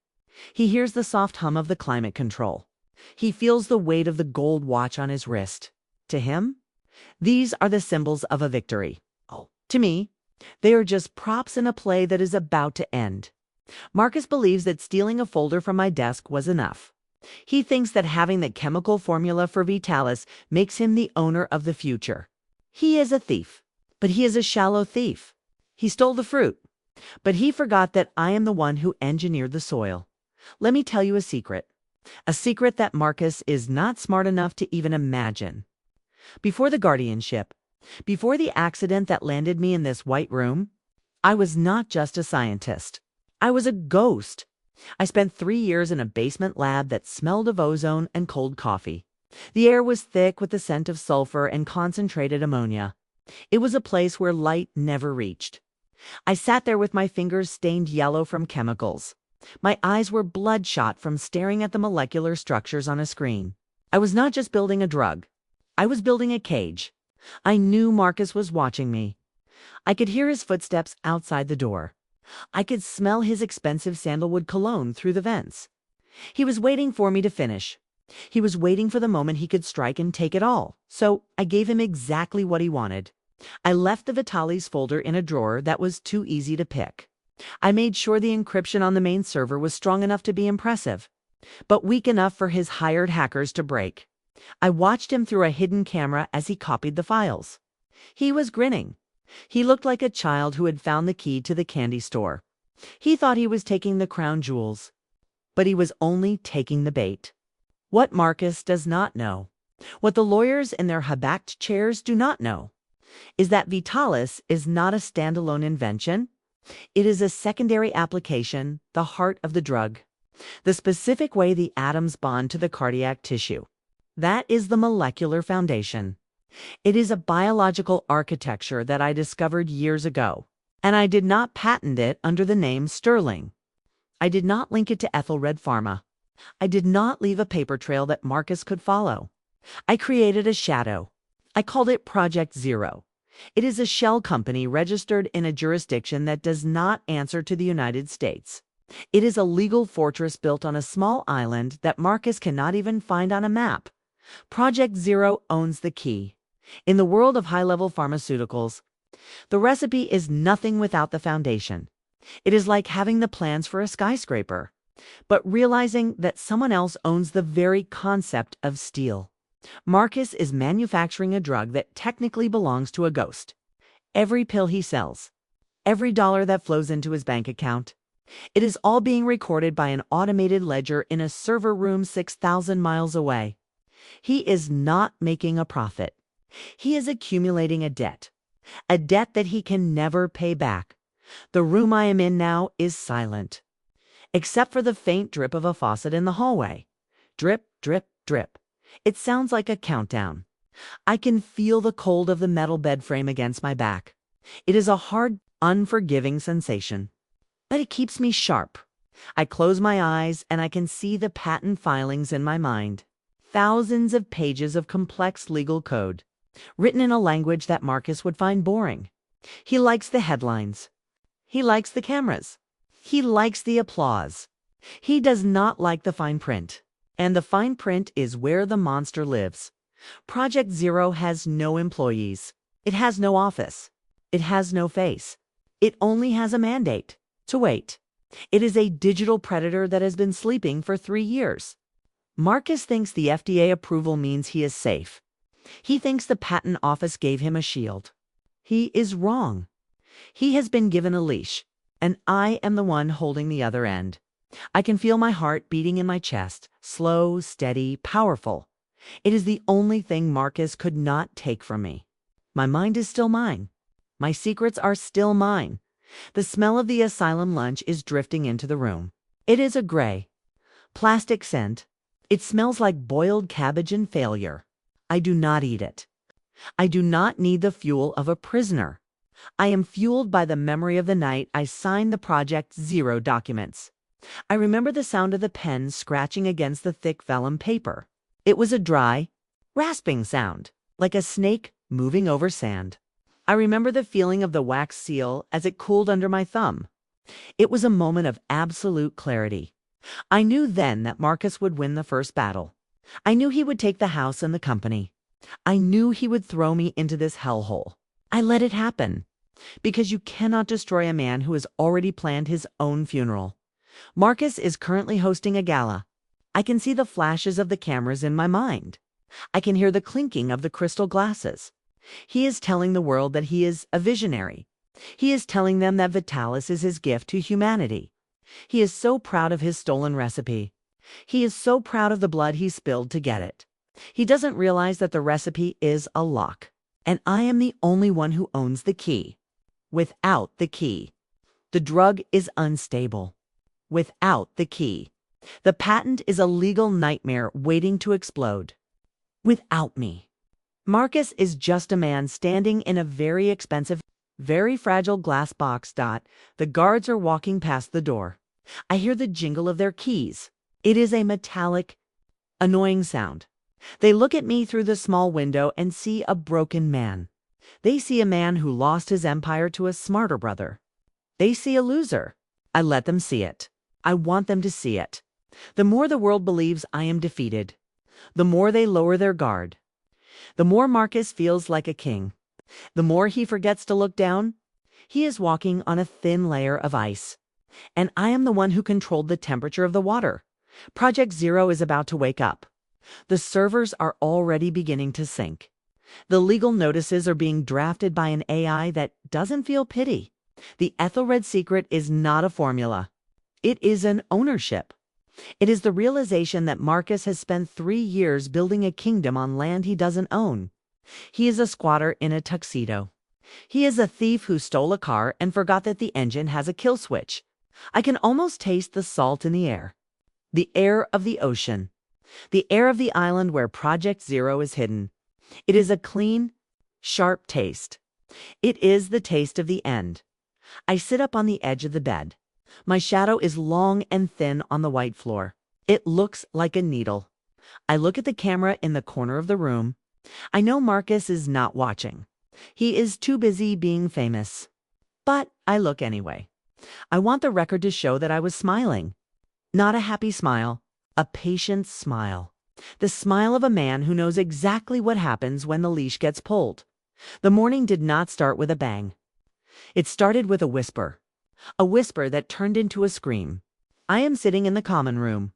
He hears the soft hum of the climate control. He feels the weight of the gold watch on his wrist. To him, these are the symbols of a victory. To me, they are just props in a play that is about to end. Marcus believes that stealing a folder from my desk was enough. He thinks that having the chemical formula for Vitalis makes him the owner of the future. He is a thief, but he is a shallow thief. He stole the fruit, but he forgot that I am the one who engineered the soil. Let me tell you a secret that Marcus is not smart enough to even imagine. Before the Guardianship, before the accident that landed me in this white room, I was not just a scientist. I was a ghost. I spent 3 years in a basement lab that smelled of ozone and cold coffee. The air was thick with the scent of sulfur and concentrated ammonia. It was a place where light never reached. I sat there with my fingers stained yellow from chemicals. My eyes were bloodshot from staring at the molecular structures on a screen. I was not just building a drug. I was building a cage. I knew Marcus was watching me. I could hear his footsteps outside the door. I could smell his expensive sandalwood cologne through the vents. He was waiting for me to finish. He was waiting for the moment he could strike and take it all. So I gave him exactly what he wanted. I left the Vitalis folder in a drawer that was too easy to pick. I made sure the encryption on the main server was strong enough to be impressive, but weak enough for his hired hackers to break. I watched him through a hidden camera as he copied the files. He was grinning. He looked like a child who had found the key to the candy store. He thought he was taking the crown jewels, but he was only taking the bait. What Marcus does not know, what the lawyers in their habacked chairs do not know, is that Vitalis is not a standalone invention. It is a secondary application, the heart of the drug, the specific way the atoms bond to the cardiac tissue. That is the molecular foundation. It is a biological architecture that I discovered years ago, and I did not patent it under the name Sterling. I did not link it to Ethelred Pharma. I did not leave a paper trail that Marcus could follow. I created a shadow. I called it Project Zero. It is a shell company registered in a jurisdiction that does not answer to the United States. It is a legal fortress built on a small island that Marcus cannot even find on a map. Project Zero owns the key. In the world of high-level pharmaceuticals, the recipe is nothing without the foundation. It is like having the plans for a skyscraper, but realizing that someone else owns the very concept of steel. Marcus is manufacturing a drug that technically belongs to a ghost. Every pill he sells, every dollar that flows into his bank account, it is all being recorded by an automated ledger in a server room 6,000 miles away. He is not making a profit. He is accumulating a debt that he can never pay back. The room I am in now is silent, except for the faint drip of a faucet in the hallway. Drip, drip, drip. It sounds like a countdown. I can feel the cold of the metal bed frame against my back. It is a hard, unforgiving sensation, but it keeps me sharp. I close my eyes and I can see the patent filings in my mind. Thousands of pages of complex legal code, written in a language that Marcus would find boring. He likes the headlines. He likes the cameras. He likes the applause. He does not like the fine print. And the fine print is where the monster lives. Project Zero has no employees. It has no office. It has no face. It only has a mandate to wait. It is a digital predator that has been sleeping for 3 years. Marcus thinks the FDA approval means he is safe. He thinks the patent office gave him a shield. He is wrong. He has been given a leash, and I am the one holding the other end. I can feel my heart beating in my chest, slow, steady, powerful. It is the only thing Marcus could not take from me. My mind is still mine. My secrets are still mine. The smell of the Asylum lunch is drifting into the room. It is a gray, plastic scent. It smells like boiled cabbage and failure. I do not eat it. I do not need the fuel of a prisoner. I am fueled by the memory of the night I signed the Project Zero documents. I remember the sound of the pen scratching against the thick vellum paper. It was a dry, rasping sound, like a snake moving over sand. I remember the feeling of the wax seal as it cooled under my thumb. It was a moment of absolute clarity. I knew then that Marcus would win the first battle. I knew he would take the house and the company. I knew he would throw me into this hellhole. I let it happen, because you cannot destroy a man who has already planned his own funeral. Marcus is currently hosting a gala. I can see the flashes of the cameras in my mind. I can hear the clinking of the crystal glasses. He is telling the world that he is a visionary. He is telling them that Vitalis is his gift to humanity. He is so proud of his stolen recipe. He is so proud of the blood he spilled to get it. He doesn't realize that the recipe is a lock, and I am the only one who owns the key. Without the key, the drug is unstable. Without the key, the patent is a legal nightmare waiting to explode. Without me, Marcus is just a man standing in a very expensive, very fragile glass box. The guards are walking past the door. I hear the jingle of their keys. It is a metallic, annoying sound. They look at me through the small window and see a broken man. They see a man who lost his empire to a smarter brother. They see a loser. I let them see it. I want them to see it. The more the world believes I am defeated, the more they lower their guard. The more Marcus feels like a king. The more he forgets to look down. He is walking on a thin layer of ice. And I am the one who controlled the temperature of the water. Project Zero is about to wake up. The servers are already beginning to sink. The legal notices are being drafted by an AI that doesn't feel pity. The Ethelred secret is not a formula. It is an ownership. It is the realization that Marcus has spent 3 years building a kingdom on land he doesn't own. He is a squatter in a tuxedo. He is a thief who stole a car and forgot that the engine has a kill switch. I can almost taste the salt in the air. The air of the ocean. The air of the island where Project Zero is hidden. It is a clean, sharp taste. It is the taste of the end. I sit up on the edge of the bed. My shadow is long and thin on the white floor. It looks like a needle. I look at the camera in the corner of the room. I know Marcus is not watching. He is too busy being famous. But I look anyway. I want the record to show that I was smiling. Not a happy smile, a patient smile. The smile of a man who knows exactly what happens when the leash gets pulled. The morning did not start with a bang. It started with a whisper that turned into a scream. I am sitting in the common room.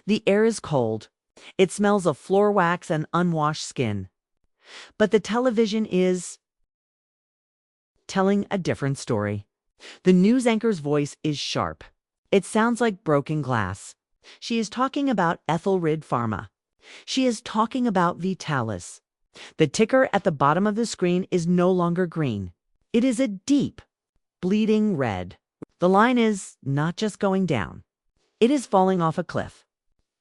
The air is cold. It smells of floor wax and unwashed skin. But the television is telling a different story. The news anchor's voice is sharp. It sounds like broken glass. She is talking about Ethelred Pharma. She is talking about Vitalis. The ticker at the bottom of the screen is no longer green. It is a deep, bleeding red. The line is not just going down. It is falling off a cliff.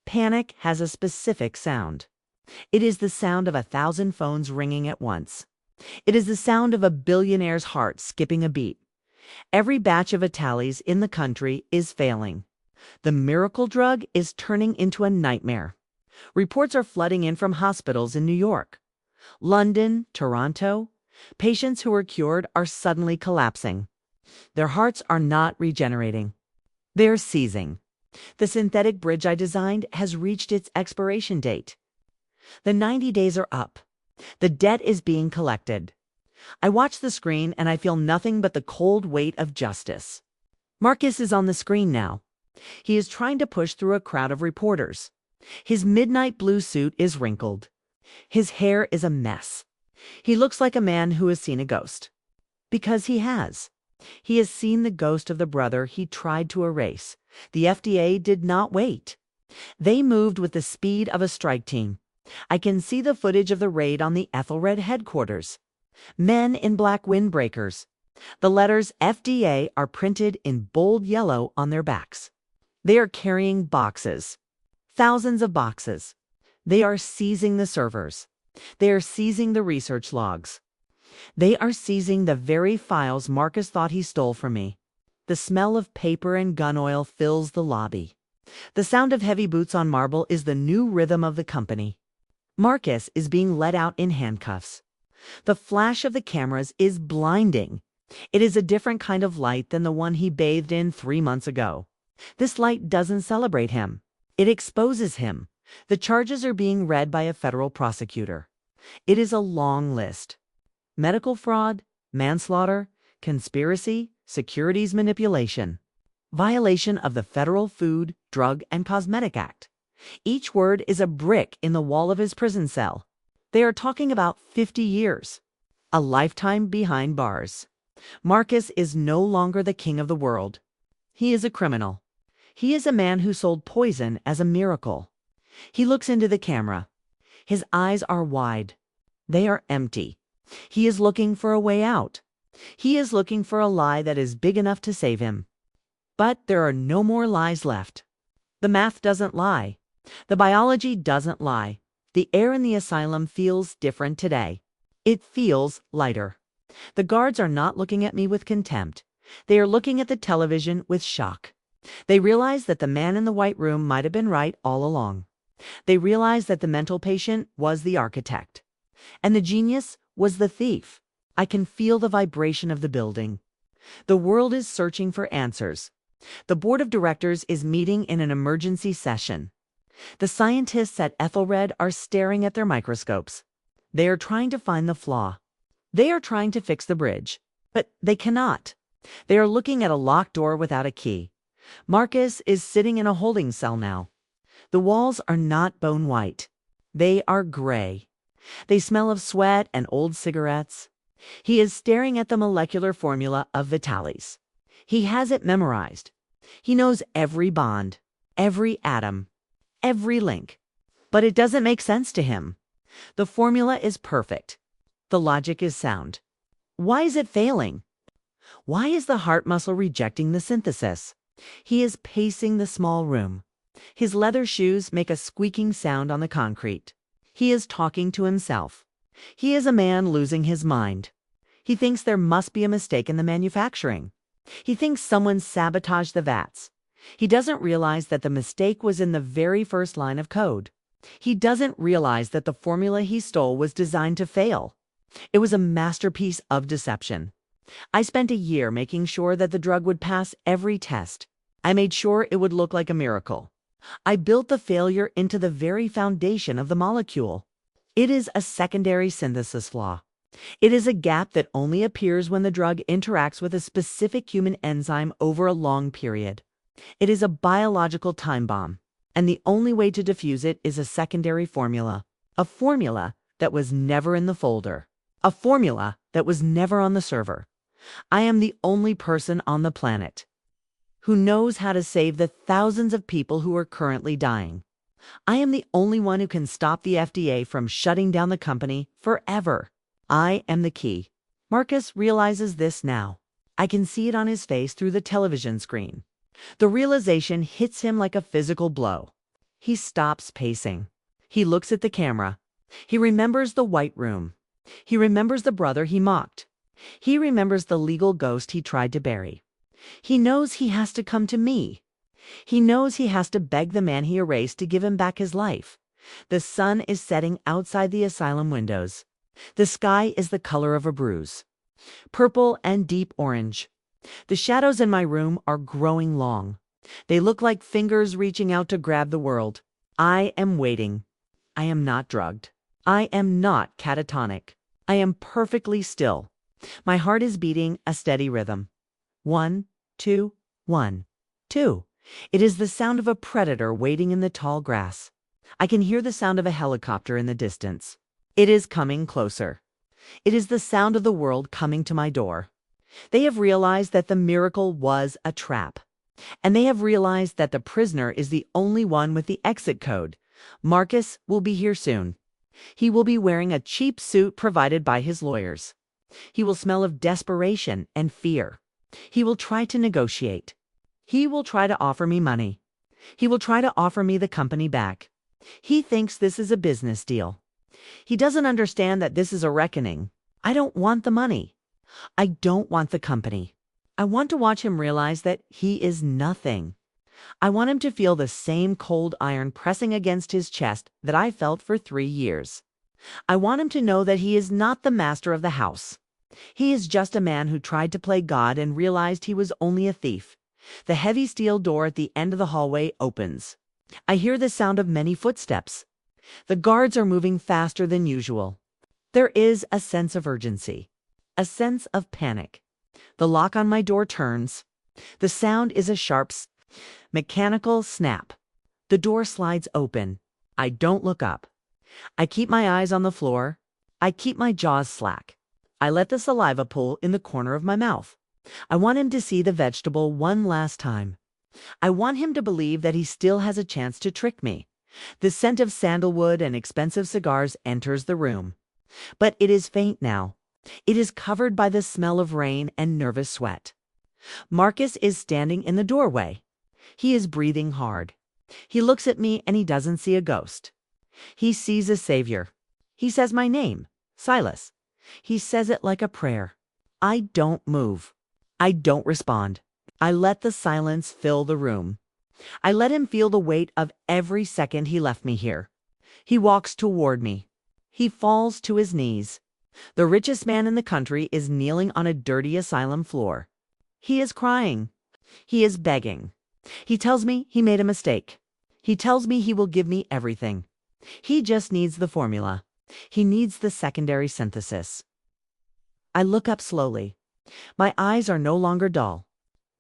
Panic has a specific sound. It is the sound of 1,000 phones ringing at once. It is the sound of a billionaire's heart skipping a beat. Every batch of Vitalis in the country is failing. The miracle drug is turning into a nightmare. Reports are flooding in from hospitals in New York, London, Toronto. Patients who were cured are suddenly collapsing. Their hearts are not regenerating. They are seizing. The synthetic bridge I designed has reached its expiration date. The 90 days are up. The debt is being collected. I watch the screen and I feel nothing but the cold weight of justice. Marcus is on the screen now. He is trying to push through a crowd of reporters. His midnight blue suit is wrinkled. His hair is a mess. He looks like a man who has seen a ghost. Because he has. He has seen the ghost of the brother he tried to erase. The FDA did not wait. They moved with the speed of a strike team. I can see the footage of the raid on the Ethelred headquarters. Men in black windbreakers. The letters FDA are printed in bold yellow on their backs. They are carrying boxes. Thousands of boxes. They are seizing the servers. They are seizing the research logs. They are seizing the very files Marcus thought he stole from me. The smell of paper and gun oil fills the lobby. The sound of heavy boots on marble is the new rhythm of the company. Marcus is being led out in handcuffs. The flash of the cameras is blinding. It is a different kind of light than the one he bathed in 3 months ago. This light doesn't celebrate him. It exposes him. The charges are being read by a federal prosecutor. It is a long list. Medical fraud, manslaughter, conspiracy, securities manipulation, violation of the Federal Food, Drug, and Cosmetic Act. Each word is a brick in the wall of his prison cell. They are talking about 50 years. A lifetime behind bars. Marcus is no longer the king of the world. He is a criminal. He is a man who sold poison as a miracle. He looks into the camera. His eyes are wide. They are empty. He is looking for a way out. He is looking for a lie that is big enough to save him. But there are no more lies left. The math doesn't lie. The biology doesn't lie. The air in the asylum feels different today. It feels lighter. The guards are not looking at me with contempt. They are looking at the television with shock. They realize that the man in the white room might have been right all along. They realize that the mental patient was the architect. And the genius was the thief. I can feel the vibration of the building. The world is searching for answers. The board of directors is meeting in an emergency session. The scientists at Ethelred are staring at their microscopes. They are trying to find the flaw. They are trying to fix the bridge. But they cannot. They are looking at a locked door without a key. Marcus is sitting in a holding cell now. The walls are not bone white. They are gray. They smell of sweat and old cigarettes. He is staring at the molecular formula of Vitalis. He has it memorized. He knows every bond, every atom, every link. But it doesn't make sense to him. The formula is perfect. The logic is sound. Why is it failing? Why is the heart muscle rejecting the synthesis? He is pacing the small room. His leather shoes make a squeaking sound on the concrete. He is talking to himself. He is a man losing his mind. He thinks there must be a mistake in the manufacturing. He thinks someone sabotaged the vats. He doesn't realize that the mistake was in the very first line of code. He doesn't realize that the formula he stole was designed to fail. It was a masterpiece of deception. I spent a year making sure that the drug would pass every test. I made sure it would look like a miracle. I built the failure into the very foundation of the molecule. It is a secondary synthesis flaw. It is a gap that only appears when the drug interacts with a specific human enzyme over a long period. It is a biological time bomb, and the only way to defuse it is a secondary formula. A formula that was never in the folder. A formula that was never on the server. I am the only person on the planet who knows how to save the thousands of people who are currently dying. I am the only one who can stop the FDA from shutting down the company forever. I am the key. Marcus realizes this now. I can see it on his face through the television screen. The realization hits him like a physical blow. He stops pacing. He looks at the camera. He remembers the white room. He remembers the brother he mocked. He remembers the legal ghost he tried to bury. He knows he has to come to me. He knows he has to beg the man he erased to give him back his life. The sun is setting outside the asylum windows. The sky is the color of a bruise. Purple and deep orange. The shadows in my room are growing long. They look like fingers reaching out to grab the world. I am waiting. I am not drugged. I am not catatonic. I am perfectly still. My heart is beating a steady rhythm. 1, 2, 1, 2. It is the sound of a predator waiting in the tall grass. I can hear the sound of a helicopter in the distance. It is coming closer. It is the sound of the world coming to my door. They have realized that the miracle was a trap. And they have realized that the prisoner is the only one with the exit code. Marcus will be here soon. He will be wearing a cheap suit provided by his lawyers. He will smell of desperation and fear. He will try to negotiate. He will try to offer me money. He will try to offer me the company back. He thinks this is a business deal. He doesn't understand that this is a reckoning. I don't want the money. I don't want the company. I want to watch him realize that he is nothing. I want him to feel the same cold iron pressing against his chest that I felt for 3 years. I want him to know that he is not the master of the house. He is just a man who tried to play God and realized he was only a thief. The heavy steel door at the end of the hallway opens. I hear the sound of many footsteps. The guards are moving faster than usual. There is a sense of urgency, a sense of panic. The lock on my door turns. The sound is a sharp, mechanical snap. The door slides open. I don't look up. I keep my eyes on the floor. I keep my jaws slack. I let the saliva pool in the corner of my mouth. I want him to see the vegetable one last time. I want him to believe that he still has a chance to trick me. The scent of sandalwood and expensive cigars enters the room. But it is faint now. It is covered by the smell of rain and nervous sweat. Marcus is standing in the doorway. He is breathing hard. He looks at me and he doesn't see a ghost. He sees a savior. He says my name, Silas. He says it like a prayer. I don't move. I don't respond. I let the silence fill the room. I let him feel the weight of every second he left me here. He walks toward me. He falls to his knees. The richest man in the country is kneeling on a dirty asylum floor. He is crying. He is begging. He tells me he made a mistake. He tells me he will give me everything. He just needs the formula. He needs the secondary synthesis. I look up slowly. My eyes are no longer dull.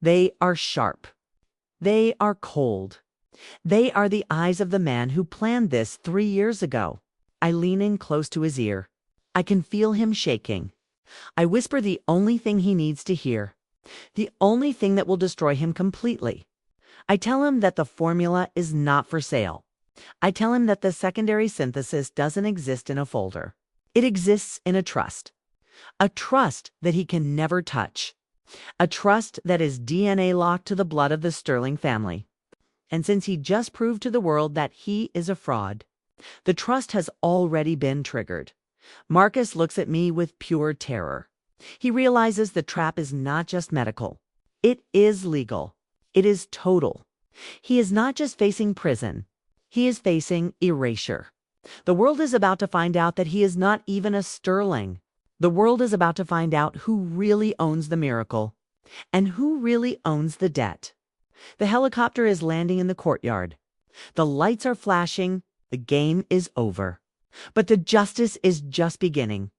They are sharp. They are cold. They are the eyes of the man who planned this 3 years ago. I lean in close to his ear. I can feel him shaking. I whisper the only thing he needs to hear. The only thing that will destroy him completely. I tell him that the formula is not for sale. I tell him that the secondary synthesis doesn't exist in a folder. It exists in a trust that he can never touch, a trust that is DNA locked to the blood of the Sterling family. And since he just proved to the world that he is a fraud, the trust has already been triggered. Marcus looks at me with pure terror. He realizes the trap is not just medical. It is legal. It is total. He is not just facing prison. He is facing erasure. The world is about to find out that he is not even a Sterling. The world is about to find out who really owns the miracle and who really owns the debt. The helicopter is landing in the courtyard. The lights are flashing. The game is over. But the justice is just beginning.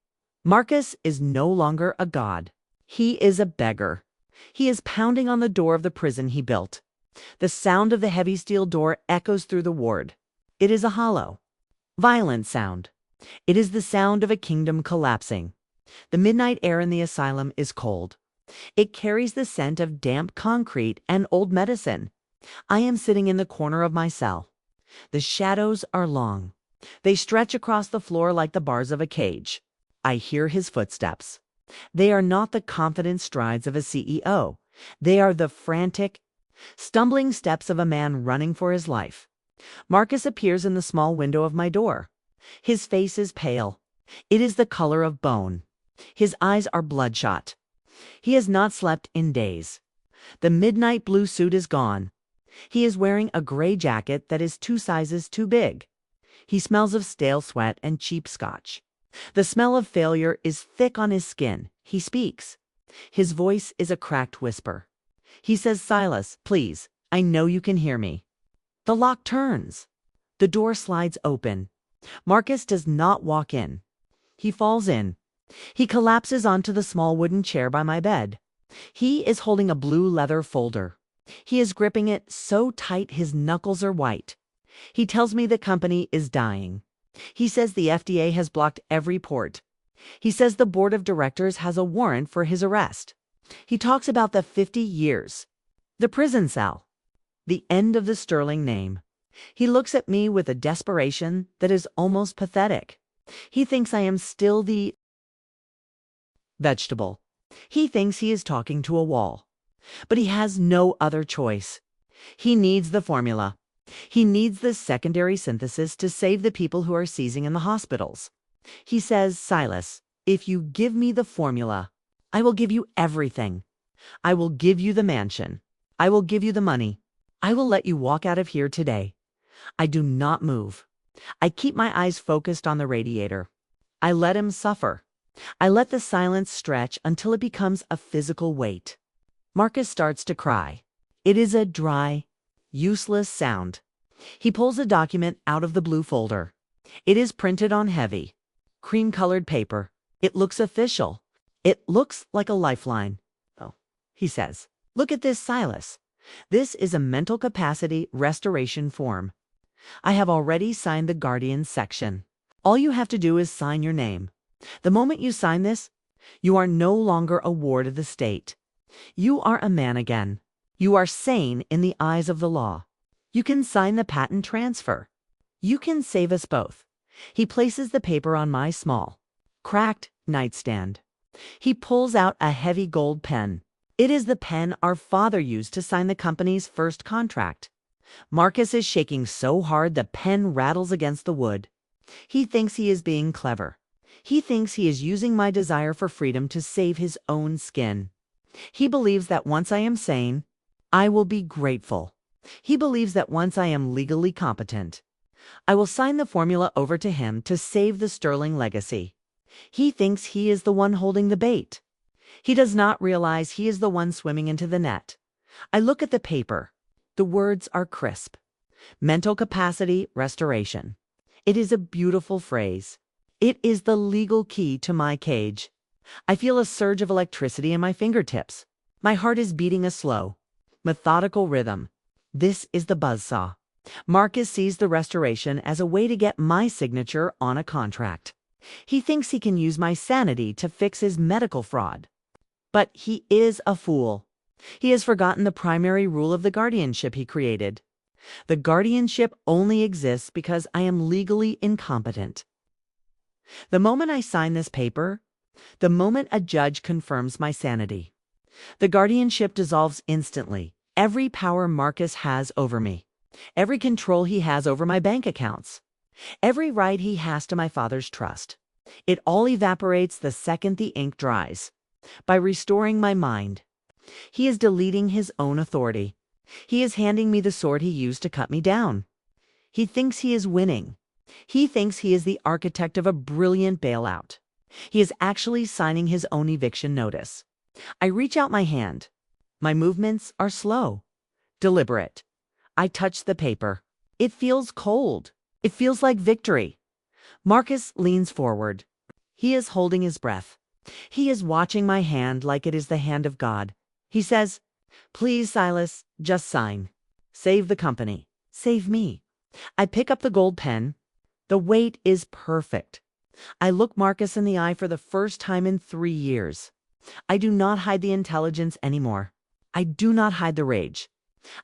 Marcus is no longer a god. He is a beggar. He is pounding on the door of the prison he built. The sound of the heavy steel door echoes through the ward. It is a hollow, violent sound. It is the sound of a kingdom collapsing. The midnight air in the asylum is cold. It carries the scent of damp concrete and old medicine. I am sitting in the corner of my cell. The shadows are long. They stretch across the floor like the bars of a cage. I hear his footsteps. They are not the confident strides of a CEO. They are the frantic, stumbling steps of a man running for his life. Marcus appears in the small window of my door. His face is pale. It is the color of bone. His eyes are bloodshot. He has not slept in days. The midnight blue suit is gone. He is wearing a gray jacket that is 2 sizes too big. He smells of stale sweat and cheap scotch. The smell of failure is thick on his skin. He speaks. His voice is a cracked whisper. He says, "Silas, please, I know you can hear me." The lock turns. The door slides open. Marcus does not walk in. He falls in. He collapses onto the small wooden chair by my bed. He is holding a blue leather folder. He is gripping it so tight his knuckles are white. He tells me the company is dying. He says the FDA has blocked every port. He says the board of directors has a warrant for his arrest. He talks about the 50 years, the prison cell, the end of the Sterling name. He looks at me with a desperation that is almost pathetic. He thinks I am still the vegetable. He thinks he is talking to a wall. But he has no other choice. He needs the formula. He needs the secondary synthesis to save the people who are seizing in the hospitals. He says, "Silas, if you give me the formula, I will give you everything. I will give you the mansion. I will give you the money. I will let you walk out of here today." I do not move. I keep my eyes focused on the radiator. I let him suffer. I let the silence stretch until it becomes a physical weight. Marcus starts to cry. It is a dry, useless sound. He pulls a document out of the blue folder. It is printed on heavy, cream-colored paper. It looks official. It looks like a lifeline. "Oh," he says. "Look at this, Silas. This is a mental capacity restoration form. I have already signed the Guardian section. All you have to do is sign your name. The moment you sign this, you are no longer a ward of the state. You are a man again. You are sane in the eyes of the law. You can sign the patent transfer. You can save us both." He places the paper on my small, cracked nightstand. He pulls out a heavy gold pen. It is the pen our father used to sign the company's first contract. Marcus is shaking so hard the pen rattles against the wood. He thinks he is being clever. He thinks he is using my desire for freedom to save his own skin. He believes that once I am sane, I will be grateful. He believes that once I am legally competent, I will sign the formula over to him to save the Sterling legacy. He thinks he is the one holding the bait. He does not realize he is the one swimming into the net. I look at the paper. The words are crisp. Mental capacity restoration. It is a beautiful phrase. It is the legal key to my cage. I feel a surge of electricity in my fingertips. My heart is beating a slow, methodical rhythm. This is the buzzsaw. Marcus sees the restoration as a way to get my signature on a contract. He thinks he can use my sanity to fix his medical fraud. But he is a fool. He has forgotten the primary rule of the guardianship he created. The guardianship only exists because I am legally incompetent. The moment I sign this paper, the moment a judge confirms my sanity, the guardianship dissolves instantly. Every power Marcus has over me, every control he has over my bank accounts, every right he has to my father's trust, it all evaporates the second the ink dries. By restoring my mind, he is deleting his own authority. He is handing me the sword he used to cut me down. He thinks he is winning. He thinks he is the architect of a brilliant bailout. He is actually signing his own eviction notice. I reach out my hand. My movements are slow, deliberate. I touch the paper. It feels cold. It feels like victory. Marcus leans forward. He is holding his breath. He is watching my hand like it is the hand of God. He says, "Please, Silas, just sign. Save the company. Save me." I pick up the gold pen. The weight is perfect. I look Marcus in the eye for the first time in 3 years. I do not hide the intelligence anymore. I do not hide the rage.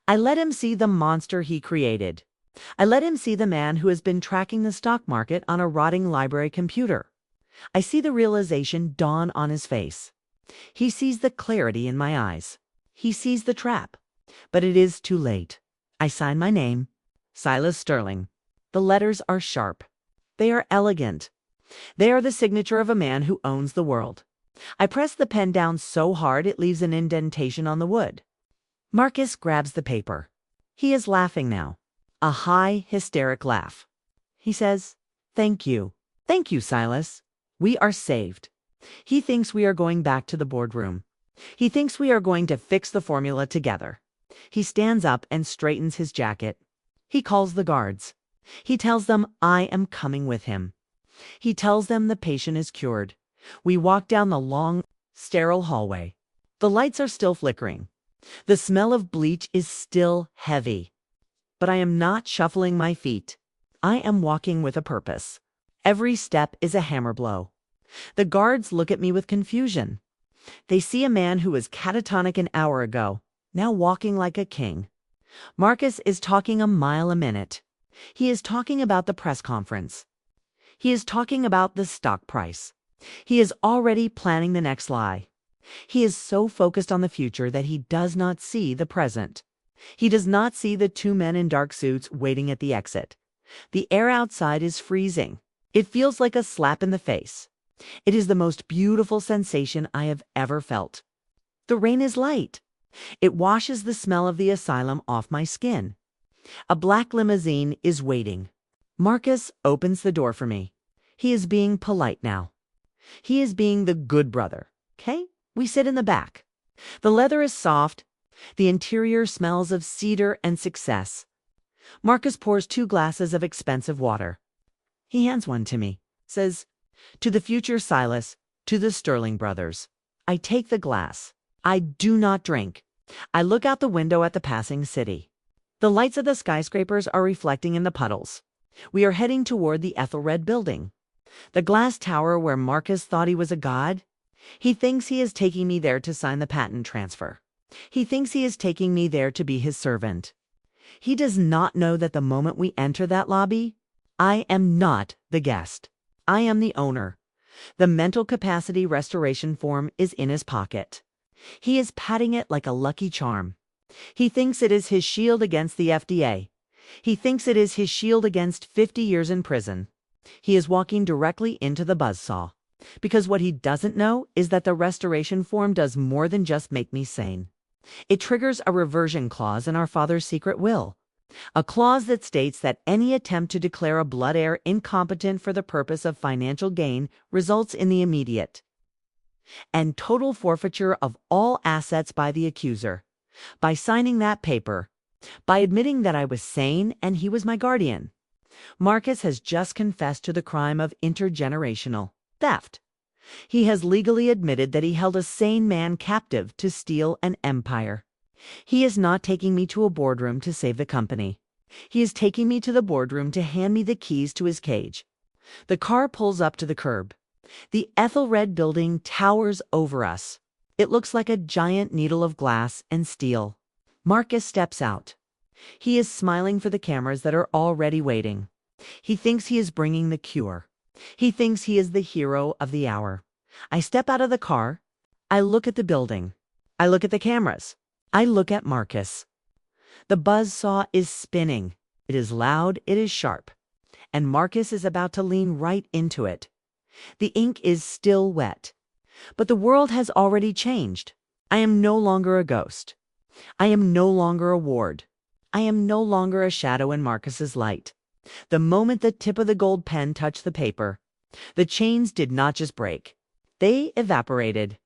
I let him see the monster he created. I let him see the man who has been tracking the stock market on a rotting library computer. I see the realization dawn on his face. He sees the clarity in my eyes. He sees the trap. But it is too late. I sign my name, Silas Sterling. The letters are sharp. They are elegant. They are the signature of a man who owns the world. I press the pen down so hard it leaves an indentation on the wood. Marcus grabs the paper. He is laughing now. A high, hysteric laugh. He says, "Thank you. Thank you, Silas. We are saved." He thinks we are going back to the boardroom. He thinks we are going to fix the formula together. He stands up and straightens his jacket. He calls the guards. He tells them I am coming with him. He tells them the patient is cured. We walk down the long, sterile hallway. The lights are still flickering. The smell of bleach is still heavy. But I am not shuffling my feet. I am walking with a purpose. Every step is a hammer blow. The guards look at me with confusion. They see a man who was catatonic an hour ago, now walking like a king. Marcus is talking a mile a minute. He is talking about the press conference. He is talking about the stock price. He is already planning the next lie. He is so focused on the future that he does not see the present. He does not see the 2 men in dark suits waiting at the exit. The air outside is freezing. It feels like a slap in the face. It is the most beautiful sensation I have ever felt. The rain is light. It washes the smell of the asylum off my skin. A black limousine is waiting. Marcus opens the door for me. He is being polite now. He is being the good brother. Okay? We sit in the back. The leather is soft. The interior smells of cedar and success. Marcus pours 2 glasses of expensive water. He hands one to me. Says, "To the future Silas, to the Sterling brothers." I take the glass. I do not drink. I look out the window at the passing city. The lights of the skyscrapers are reflecting in the puddles. We are heading toward the Ethelred building. The glass tower where Marcus thought he was a god. He thinks he is taking me there to sign the patent transfer. He thinks he is taking me there to be his servant. He does not know that the moment we enter that lobby, I am not the guest. I am the owner. The mental capacity restoration form is in his pocket. He is patting it like a lucky charm. He thinks it is his shield against the FDA. He thinks it is his shield against 50 years in prison. He is walking directly into the buzzsaw. Because what he doesn't know is that the restoration form does more than just make me sane. It triggers a reversion clause in our father's secret will. A clause that states that any attempt to declare a blood heir incompetent for the purpose of financial gain results in the immediate and total forfeiture of all assets by the accuser. By signing that paper, by admitting that I was sane and he was my guardian, Marcus has just confessed to the crime of intergenerational theft. He has legally admitted that he held a sane man captive to steal an empire. He is not taking me to a boardroom to save the company. He is taking me to the boardroom to hand me the keys to his cage. The car pulls up to the curb. The Ethelred building towers over us. It looks like a giant needle of glass and steel. Marcus steps out. He is smiling for the cameras that are already waiting. He thinks he is bringing the cure. He thinks he is the hero of the hour. I step out of the car. I look at the building. I look at the cameras. I look at Marcus. The buzzsaw is spinning. It is loud, it is sharp. And Marcus is about to lean right into it. The ink is still wet. But the world has already changed. I am no longer a ghost. I am no longer a ward. I am no longer a shadow in Marcus's light. The moment the tip of the gold pen touched the paper, the chains did not just break. They evaporated.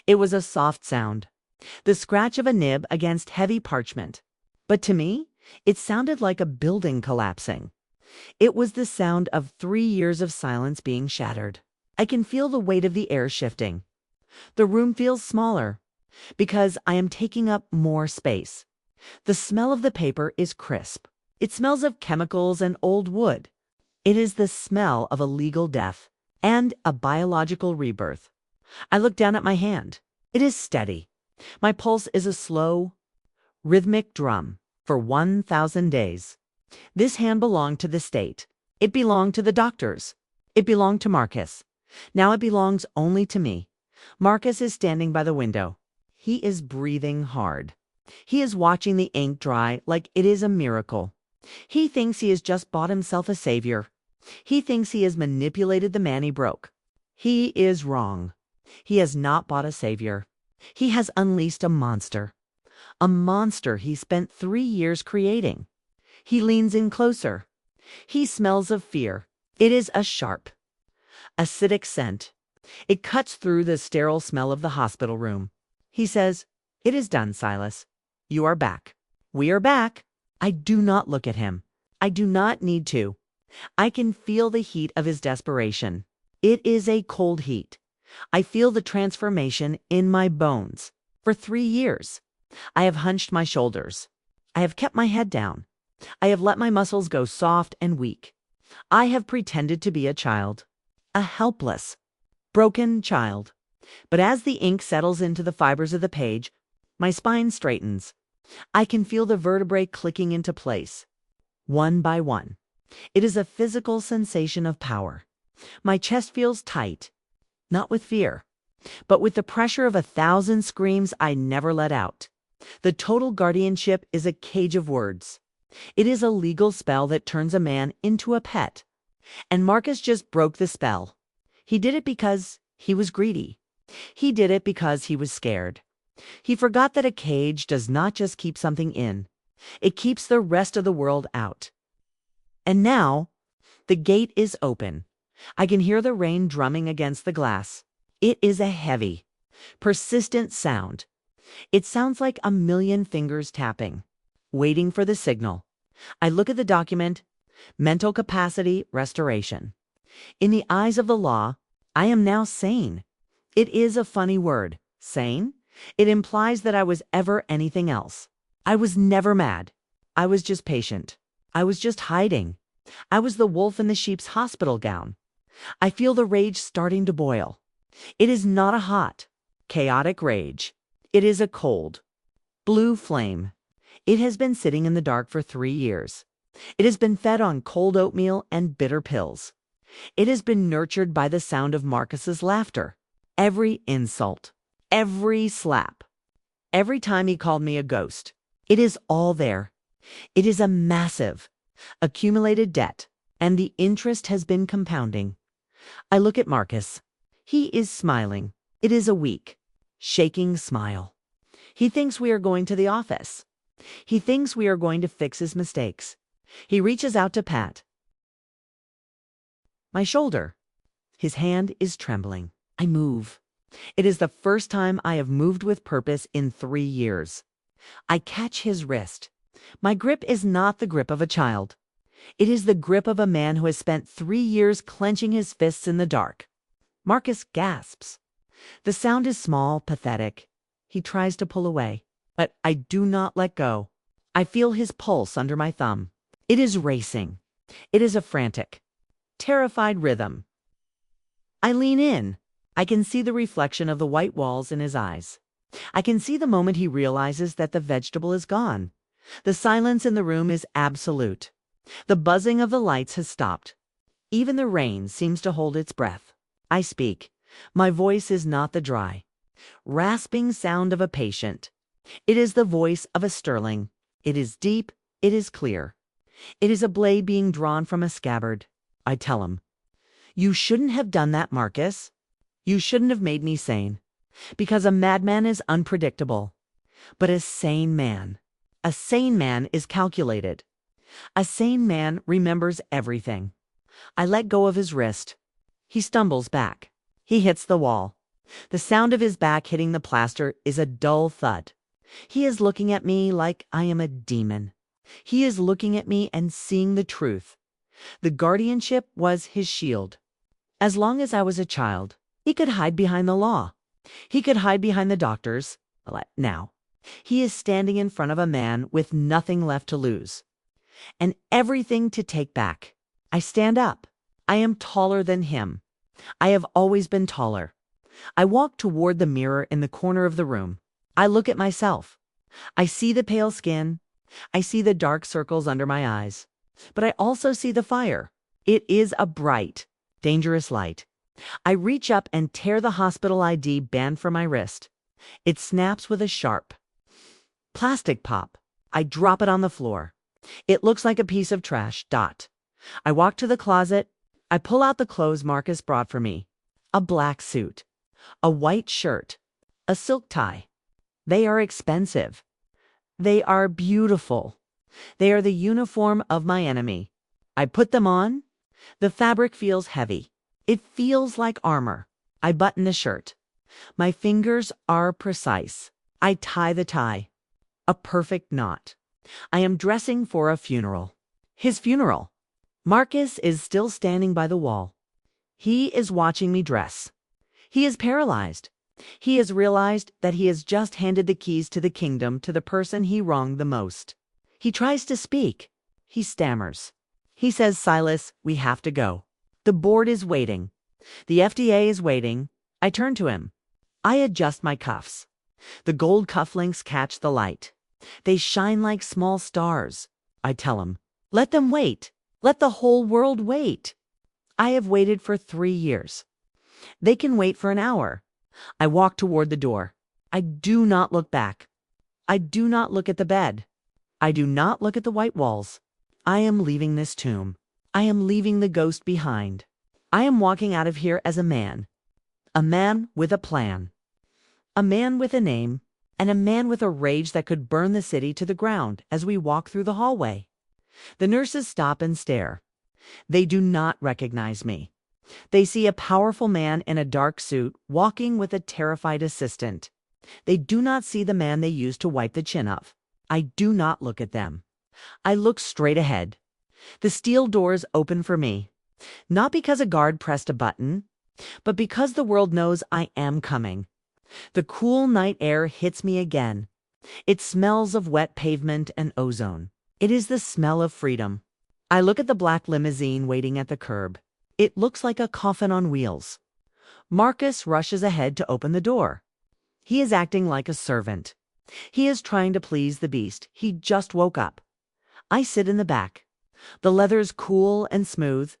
It was a soft sound, the scratch of a nib against heavy parchment. But to me, it sounded like a building collapsing. It was the sound of 3 years of silence being shattered. I can feel the weight of the air shifting. The room feels smaller because I am taking up more space. The smell of the paper is crisp. It smells of chemicals and old wood. It is the smell of a legal death and a biological rebirth. I look down at my hand. It is steady. My pulse is a slow, rhythmic drum for 1,000 days. This hand belonged to the state. It belonged to the doctors. It belonged to Marcus. Now it belongs only to me. Marcus is standing by the window. He is breathing hard. He is watching the ink dry like it is a miracle. He thinks he has just bought himself a savior. He thinks he has manipulated the man he broke. He is wrong. He has not bought a savior. He has unleashed a monster. A monster he spent 3 years creating. He leans in closer. He smells of fear. It is a sharp, acidic scent. It cuts through the sterile smell of the hospital room. He says, "It is done, Silas. You are back. We are back." I do not look at him. I do not need to. I can feel the heat of his desperation. It is a cold heat. I feel the transformation in my bones. For 3 years, I have hunched my shoulders. I have kept my head down. I have let my muscles go soft and weak. I have pretended to be a child. A helpless, broken child. But as the ink settles into the fibers of the page, my spine straightens. I can feel the vertebrae clicking into place, one by one. It is a physical sensation of power. My chest feels tight, not with fear, but with the pressure of 1,000 screams I never let out. The total guardianship is a cage of words. It is a legal spell that turns a man into a pet. And Marcus just broke the spell. He did it because he was greedy. He did it because he was scared. He forgot that a cage does not just keep something in. It keeps the rest of the world out. And now, the gate is open. I can hear the rain drumming against the glass. It is a heavy, persistent sound. It sounds like a million fingers tapping, waiting for the signal. I look at the document, mental capacity restoration. In the eyes of the law, I am now sane. It is a funny word, sane. It implies that I was ever anything else. I was never mad. I was just patient. I was just hiding. I was the wolf in the sheep's hospital gown. I feel the rage starting to boil. It is not a hot, chaotic rage. It is a cold, blue flame. It has been sitting in the dark for 3 years. It has been fed on cold oatmeal and bitter pills. It has been nurtured by the sound of Marcus's laughter. Every insult, every slap, every time he called me a ghost. It is all there. It is a massive, accumulated debt, and the interest has been compounding. I look at Marcus. He is smiling. It is a weak, shaking smile. He thinks we are going to the office. He thinks we are going to fix his mistakes. He reaches out to pat my shoulder. His hand is trembling. I move. It is the first time I have moved with purpose in 3 years. I catch his wrist. My grip is not the grip of a child. It is the grip of a man who has spent 3 years clenching his fists in the dark. Marcus gasps. The sound is small, pathetic. He tries to pull away, but I do not let go. I feel his pulse under my thumb. It is racing. It is a frantic, terrified rhythm. I lean in. I can see the reflection of the white walls in his eyes. I can see the moment he realizes that the vegetable is gone. The silence in the room is absolute. The buzzing of the lights has stopped. Even the rain seems to hold its breath. I speak. My voice is not the dry, rasping sound of a patient. It is the voice of a Sterling. It is deep. It is clear. It is a blade being drawn from a scabbard. I tell him, "You shouldn't have done that, Marcus. You shouldn't have made me sane. Because a madman is unpredictable. But a sane man is calculated. A sane man remembers everything." I let go of his wrist. He stumbles back. He hits the wall. The sound of his back hitting the plaster is a dull thud. He is looking at me like I am a demon. He is looking at me and seeing the truth. The guardianship was his shield. As long as I was a child, he could hide behind the law. He could hide behind the doctors. Now, he is standing in front of a man with nothing left to lose and everything to take back. I stand up. I am taller than him. I have always been taller. I walk toward the mirror in the corner of the room. I look at myself. I see the pale skin. I see the dark circles under my eyes. But I also see the fire. It is a bright, dangerous light. I reach up and tear the hospital ID band from my wrist. It snaps with a sharp plastic pop. I drop it on the floor. It looks like a piece of trash. I walk to the closet. I pull out the clothes Marcus brought for me. A black suit, a white shirt, a silk tie. They are expensive. They are beautiful. They are the uniform of my enemy. I put them on. The fabric feels heavy. It feels like armor. I button the shirt. My fingers are precise. I tie the tie. A perfect knot. I am dressing for a funeral. His funeral. Marcus is still standing by the wall. He is watching me dress. He is paralyzed. He has realized that he has just handed the keys to the kingdom to the person he wronged the most. He tries to speak. He stammers. He says, "Silas, we have to go. The board is waiting. The FDA is waiting." I turn to him. I adjust my cuffs. The gold cufflinks catch the light. They shine like small stars. I tell him, "Let them wait. Let the whole world wait. I have waited for 3 years. They can wait for an hour." I walk toward the door. I do not look back. I do not look at the bed. I do not look at the white walls. I am leaving this tomb. I am leaving the ghost behind. I am walking out of here as a man with a plan, a man with a name, and a man with a rage that could burn the city to the ground as we walk through the hallway. The nurses stop and stare. They do not recognize me. They see a powerful man in a dark suit walking with a terrified assistant. They do not see the man they used to wipe the chin of. I do not look at them. I look straight ahead. The steel doors open for me, not because a guard pressed a button, but because the world knows I am coming. The cool night air hits me again. It smells of wet pavement and ozone. It is the smell of freedom. I look at the black limousine waiting at the curb. It looks like a coffin on wheels. Marcus rushes ahead to open the door. He is acting like a servant. He is trying to please the beast. He just woke up. I sit in the back. The leather is cool and smooth.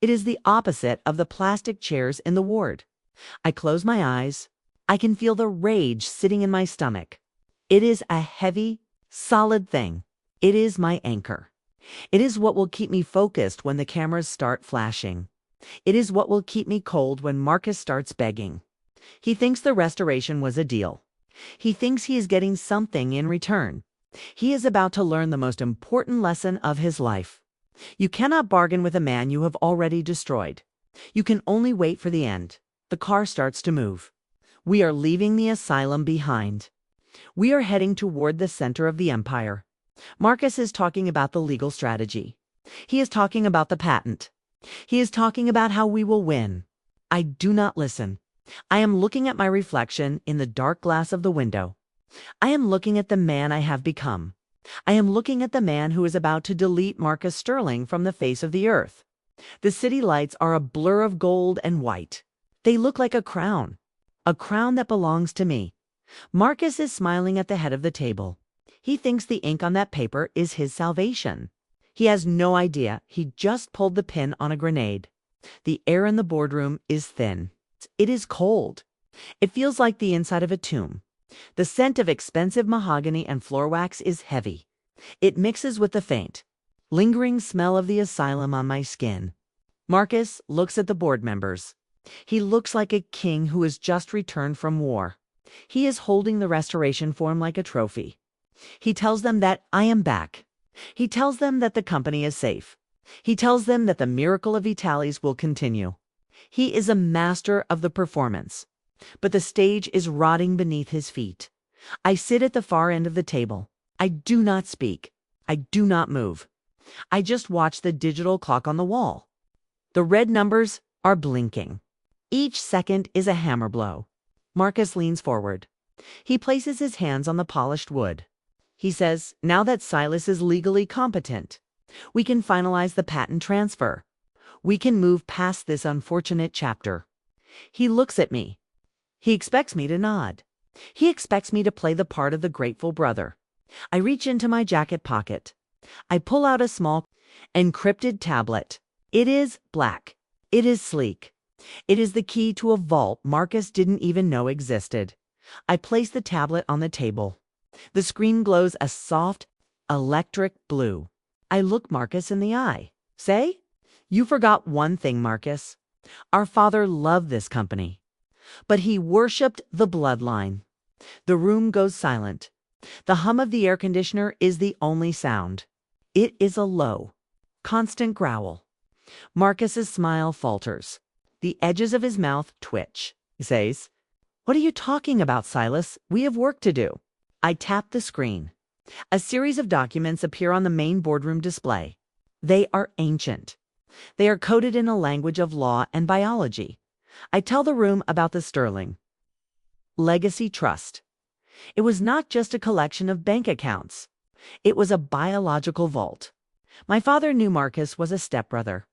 It is the opposite of the plastic chairs in the ward. I close my eyes. I can feel the rage sitting in my stomach. It is a heavy, solid thing. It is my anchor. It is what will keep me focused when the cameras start flashing. It is what will keep me cold when Marcus starts begging. He thinks the restoration was a deal. He thinks he is getting something in return. He is about to learn the most important lesson of his life. You cannot bargain with a man you have already destroyed. You can only wait for the end. The car starts to move. We are leaving the asylum behind. We are heading toward the center of the empire. Marcus is talking about the legal strategy. He is talking about the patent. He is talking about how we will win. I do not listen. I am looking at my reflection in the dark glass of the window. I am looking at the man I have become. I am looking at the man who is about to delete Marcus Sterling from the face of the earth. The city lights are a blur of gold and white. They look like a crown that belongs to me. Marcus is smiling at the head of the table. He thinks the ink on that paper is his salvation. He has no idea he just pulled the pin on a grenade. The air in the boardroom is thin. It is cold. It feels like the inside of a tomb. The scent of expensive mahogany and floor wax is heavy. It mixes with the faint, lingering smell of the asylum on my skin. Marcus looks at the board members. He looks like a king who has just returned from war. He is holding the restoration form like a trophy. He tells them that I am back. He tells them that the company is safe. He tells them that the miracle of Vitalis will continue. He is a master of the performance. But the stage is rotting beneath his feet. I sit at the far end of the table. I do not speak. I do not move. I just watch the digital clock on the wall. The red numbers are blinking. Each second is a hammer blow. Marcus leans forward. He places his hands on the polished wood. He says, now that Silas is legally competent, we can finalize the patent transfer. We can move past this unfortunate chapter. He looks at me. He expects me to nod. He expects me to play the part of the grateful brother. I reach into my jacket pocket. I pull out a small, encrypted tablet. It is black. It is sleek. It is the key to a vault Marcus didn't even know existed. I place the tablet on the table. The screen glows a soft, electric blue. I look Marcus in the eye. Say, you forgot one thing, Marcus. Our father loved this company. But he worshipped the bloodline. The room goes silent. The hum of the air conditioner is the only sound. It is a low, constant growl. Marcus's smile falters. The edges of his mouth twitch. He says, "What are you talking about, Silas? We have work to do." I tap the screen. A series of documents appear on the main boardroom display. They are ancient. They are coded in a language of law and biology. I tell the room about the Sterling Legacy Trust. It was not just a collection of bank accounts. It was a biological vault. My father knew Marcus was a stepbrother.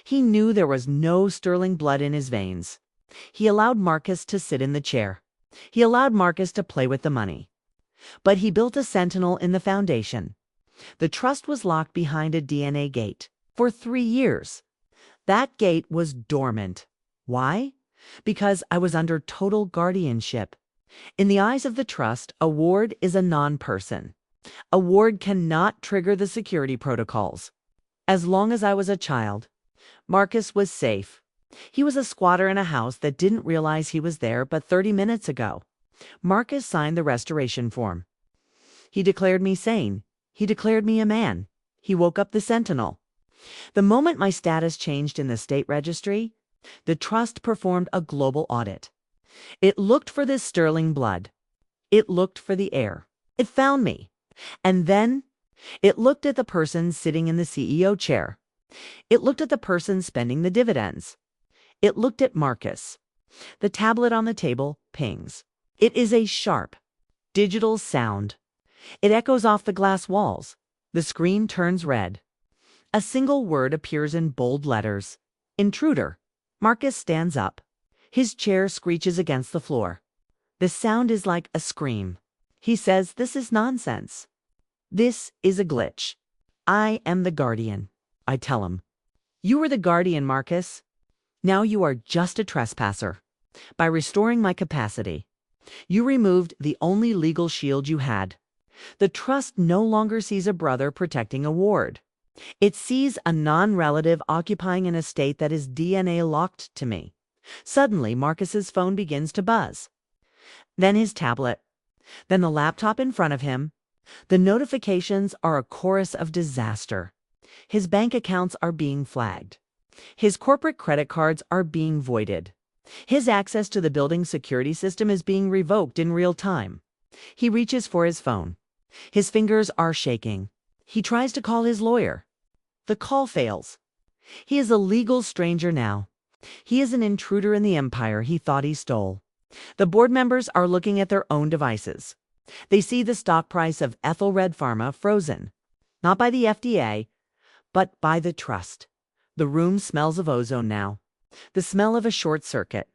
He knew there was no Sterling blood in his veins. He allowed Marcus to sit in the chair. He allowed Marcus to play with the money. But he built a sentinel in the foundation. The trust was locked behind a DNA gate for 3 years. That gate was dormant. Why? Because I was under total guardianship. In the eyes of the trust, a ward is a non-person. A ward cannot trigger the security protocols. As long as I was a child, Marcus was safe. He was a squatter in a house that didn't realize he was there but 30 minutes ago. Marcus signed the restoration form. He declared me sane. He declared me a man. He woke up the sentinel. The moment my status changed in the state registry, the trust performed a global audit. It looked for this Sterling blood. It looked for the heir. It found me. And then it looked at the person sitting in the CEO chair. It looked at the person spending the dividends. It looked at Marcus. The tablet on the table pings. It is a sharp, digital sound. It echoes off the glass walls. The screen turns red. A single word appears in bold letters. Intruder. Marcus stands up. His chair screeches against the floor. The sound is like a scream. He says, "This is nonsense. This is a glitch. I am the guardian." I tell him, "You were the guardian, Marcus. Now you are just a trespasser. By restoring my capacity, you removed the only legal shield you had. The trust no longer sees a brother protecting a ward. It sees a non-relative occupying an estate that is DNA locked to me." Suddenly, Marcus's phone begins to buzz. Then his tablet. Then the laptop in front of him. The notifications are a chorus of disaster. His bank accounts are being flagged. His corporate credit cards are being voided. His access to the building security system is being revoked in real time. He reaches for his phone. His fingers are shaking. He tries to call his lawyer. The call fails. He is a legal stranger now. He is an intruder in the empire he thought he stole. The board members are looking at their own devices. They see the stock price of Ethelred Pharma frozen, not by the FDA, but by the trust. The room smells of ozone now, the smell of a short circuit.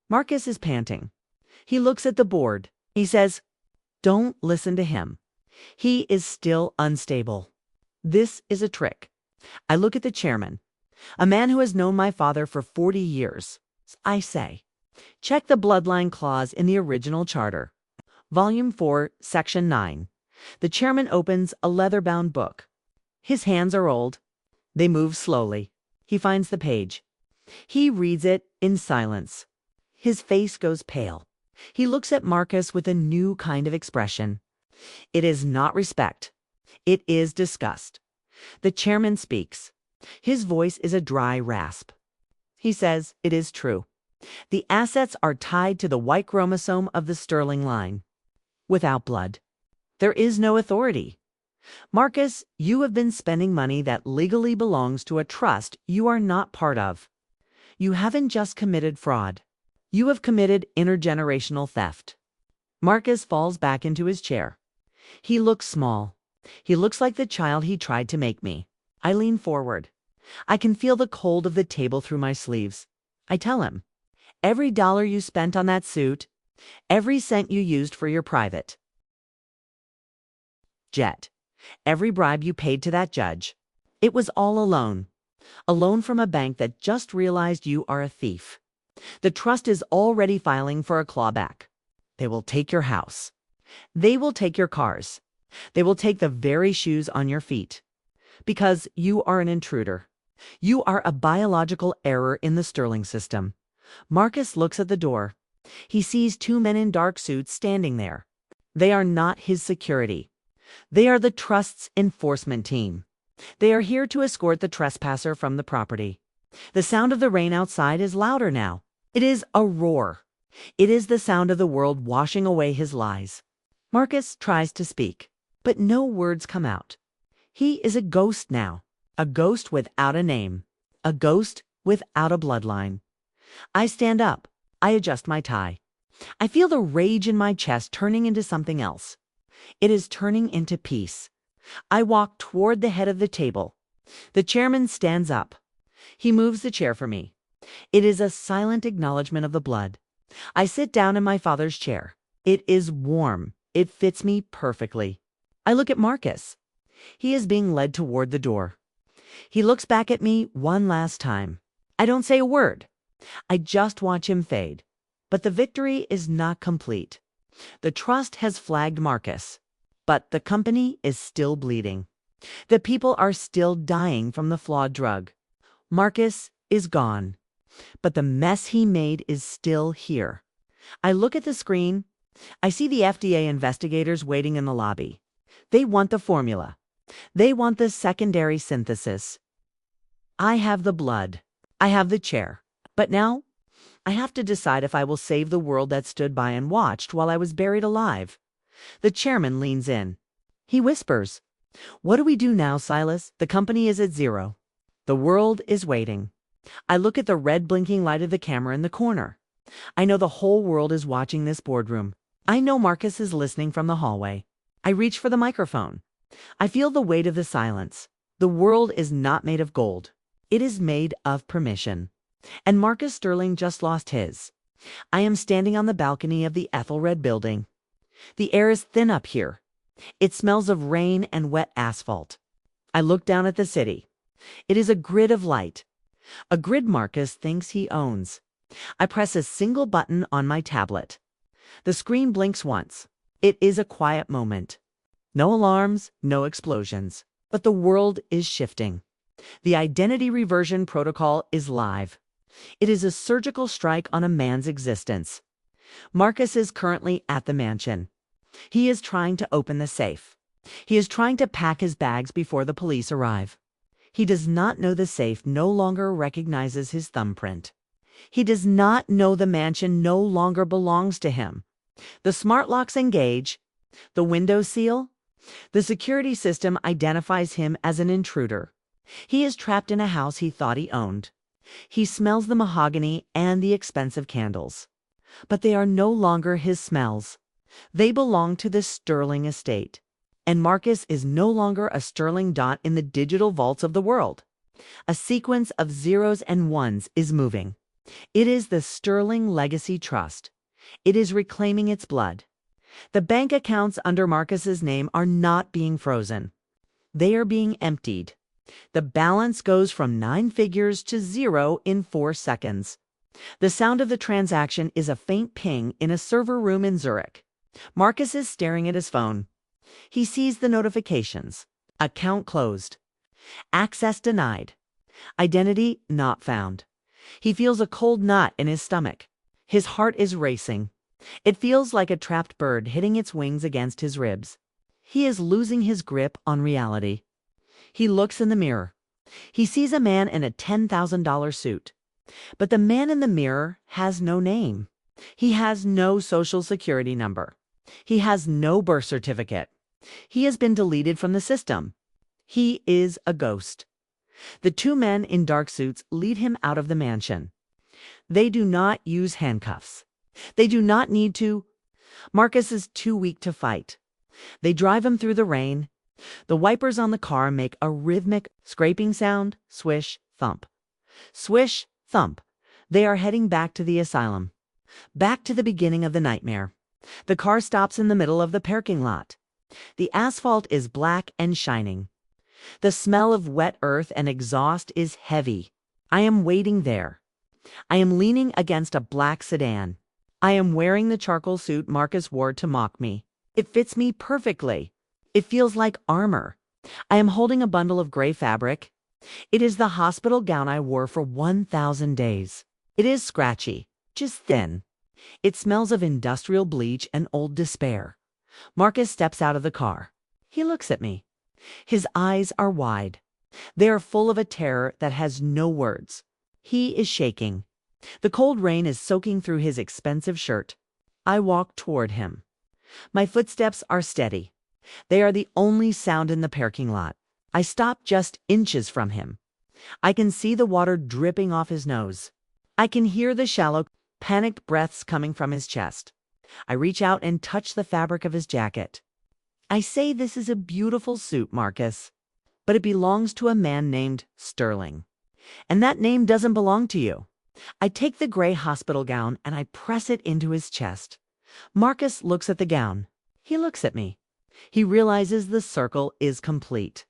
Marcus is panting. He looks at the board. He says, "Don't listen to him. He is still unstable. This is a trick. I look at the chairman, a man who has known my father for 40 years. I say, check the bloodline clause in the original charter. Volume 4, Section 9. The chairman opens a leather-bound book. His hands are old. They move slowly. He finds the page. He reads it in silence. His face goes pale. He looks at Marcus with a new kind of expression. It is not respect. It is disgust. The chairman speaks. His voice is a dry rasp. He says, it is true. The assets are tied to the Y chromosome of the Sterling line. Without blood, there is no authority. Marcus, you have been spending money that legally belongs to a trust you are not part of. You haven't just committed fraud. You have committed intergenerational theft. Marcus falls back into his chair. He looks small. He looks like the child he tried to make me. I lean forward. I can feel the cold of the table through my sleeves. I tell him, every dollar you spent on that suit, every cent you used for your private jet, every bribe you paid to that judge, it was all a loan. A loan from a bank that just realized you are a thief. The trust is already filing for a clawback. They will take your house. They will take your cars. They will take the very shoes on your feet. Because you are an intruder. You are a biological error in the Sterling system. Marcus looks at the door. He sees two men in dark suits standing there. They are not his security. They are the trust's enforcement team. They are here to escort the trespasser from the property. The sound of the rain outside is louder now. It is a roar. It is the sound of the world washing away his lies. Marcus tries to speak, but no words come out. He is a ghost now, a ghost without a name, a ghost without a bloodline. I stand up. I adjust my tie. I feel the rage in my chest turning into something else. It is turning into peace. I walk toward the head of the table. The chairman stands up. He moves the chair for me. It is a silent acknowledgement of the blood. I sit down in my father's chair. It is warm. It fits me perfectly. I look at Marcus. He is being led toward the door. He looks back at me one last time. I don't say a word. I just watch him fade. But the victory is not complete. The trust has flagged Marcus. But the company is still bleeding. The people are still dying from the flawed drug. Marcus is gone. But the mess he made is still here. I look at the screen. I see the FDA investigators waiting in the lobby. They want the formula. They want the secondary synthesis. I have the blood. I have the chair. But now, I have to decide if I will save the world that stood by and watched while I was buried alive. The chairman leans in. He whispers, "What do we do now, Silas? The company is at zero. The world is waiting." I look at the red blinking light of the camera in the corner. I know the whole world is watching this boardroom. I know Marcus is listening from the hallway. I reach for the microphone. I feel the weight of the silence. The world is not made of gold. It is made of permission. And Marcus Sterling just lost his. I am standing on the balcony of the Ethelred building. The air is thin up here. It smells of rain and wet asphalt. I look down at the city. It is a grid of light. A grid Marcus thinks he owns. I press a single button on my tablet. The screen blinks once. It is a quiet moment. No alarms, no explosions. But the world is shifting. The identity reversion protocol is live. It is a surgical strike on a man's existence. Marcus is currently at the mansion. He is trying to open the safe. He is trying to pack his bags before the police arrive. He does not know the safe no longer recognizes his thumbprint. He does not know the mansion no longer belongs to him. The smart locks engage. The windows seal. The security system identifies him as an intruder. He is trapped in a house he thought he owned. He smells the mahogany and the expensive candles. But they are no longer his smells. They belong to the Sterling estate. And Marcus is no longer a Sterling dot in the digital vaults of the world. A sequence of zeros and ones is moving. It is the Sterling Legacy Trust. It is reclaiming its blood. The bank accounts under Marcus's name are not being frozen. They are being emptied. The balance goes from 9 figures to 0 in 4 seconds. The sound of the transaction is a faint ping in a server room in Zurich. Marcus is staring at his phone. He sees the notifications. Account closed. Access denied. Identity not found. He feels a cold knot in his stomach. His heart is racing. It feels like a trapped bird hitting its wings against his ribs. He is losing his grip on reality. He looks in the mirror. He sees a man in a $10,000 suit. But the man in the mirror has no name. He has no social security number. He has no birth certificate. He has been deleted from the system. He is a ghost. The 2 men in dark suits lead him out of the mansion. They do not use handcuffs. They do not need to. Marcus is too weak to fight. They drive him through the rain. The wipers on the car make a rhythmic scraping sound, swish, thump. Swish, thump. They are heading back to the asylum. Back to the beginning of the nightmare. The car stops in the middle of the parking lot. The asphalt is black and shining. The smell of wet earth and exhaust is heavy. I am waiting there. I am leaning against a black sedan. I am wearing the charcoal suit Marcus wore to mock me. It fits me perfectly. It feels like armor. I am holding a bundle of gray fabric. It is the hospital gown I wore for 1,000 days. It is scratchy, just thin. It smells of industrial bleach and old despair. Marcus steps out of the car. He looks at me. His eyes are wide. They are full of a terror that has no words. He is shaking. The cold rain is soaking through his expensive shirt. I walk toward him. My footsteps are steady. They are the only sound in the parking lot. I stop just inches from him. I can see the water dripping off his nose. I can hear the shallow, panicked breaths coming from his chest. I reach out and touch the fabric of his jacket. I say, "This is a beautiful suit, Marcus, but it belongs to a man named Sterling. And that name doesn't belong to you." I take the gray hospital gown and I press it into his chest. Marcus looks at the gown. He looks at me. He realizes the circle is complete.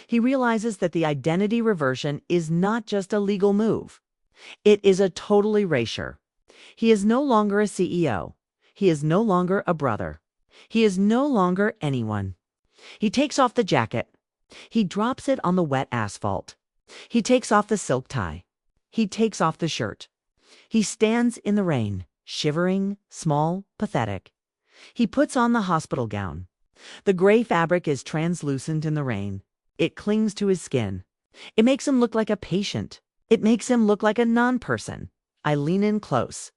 He realizes that the identity reversion is not just a legal move. It is a total erasure. He is no longer a CEO. He is no longer a brother. He is no longer anyone. He takes off the jacket. He drops it on the wet asphalt. He takes off the silk tie. He takes off the shirt. He stands in the rain, shivering, small, pathetic. He puts on the hospital gown. The gray fabric is translucent in the rain. It clings to his skin. It makes him look like a patient. It makes him look like a non-person. I lean in close.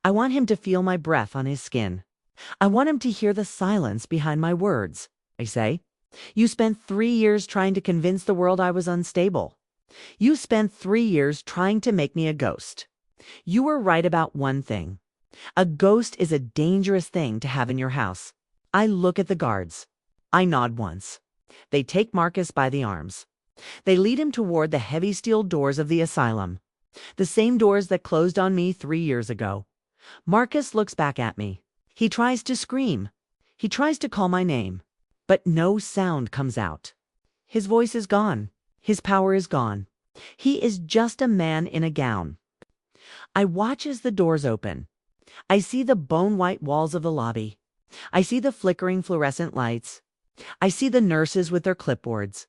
I want him to feel my breath on his skin. I want him to hear the silence behind my words. I say, "You spent 3 years trying to convince the world I was unstable. You spent 3 years trying to make me a ghost. You were right about one thing. A ghost is a dangerous thing to have in your house." I look at the guards. I nod once. They take Marcus by the arms. They lead him toward the heavy steel doors of the asylum, the same doors that closed on me 3 years ago. Marcus looks back at me. He tries to scream. He tries to call my name, but no sound comes out. His voice is gone. His power is gone. He is just a man in a gown. I watch as the doors open. I see the bone-white walls of the lobby. I see the flickering fluorescent lights. I see the nurses with their clipboards.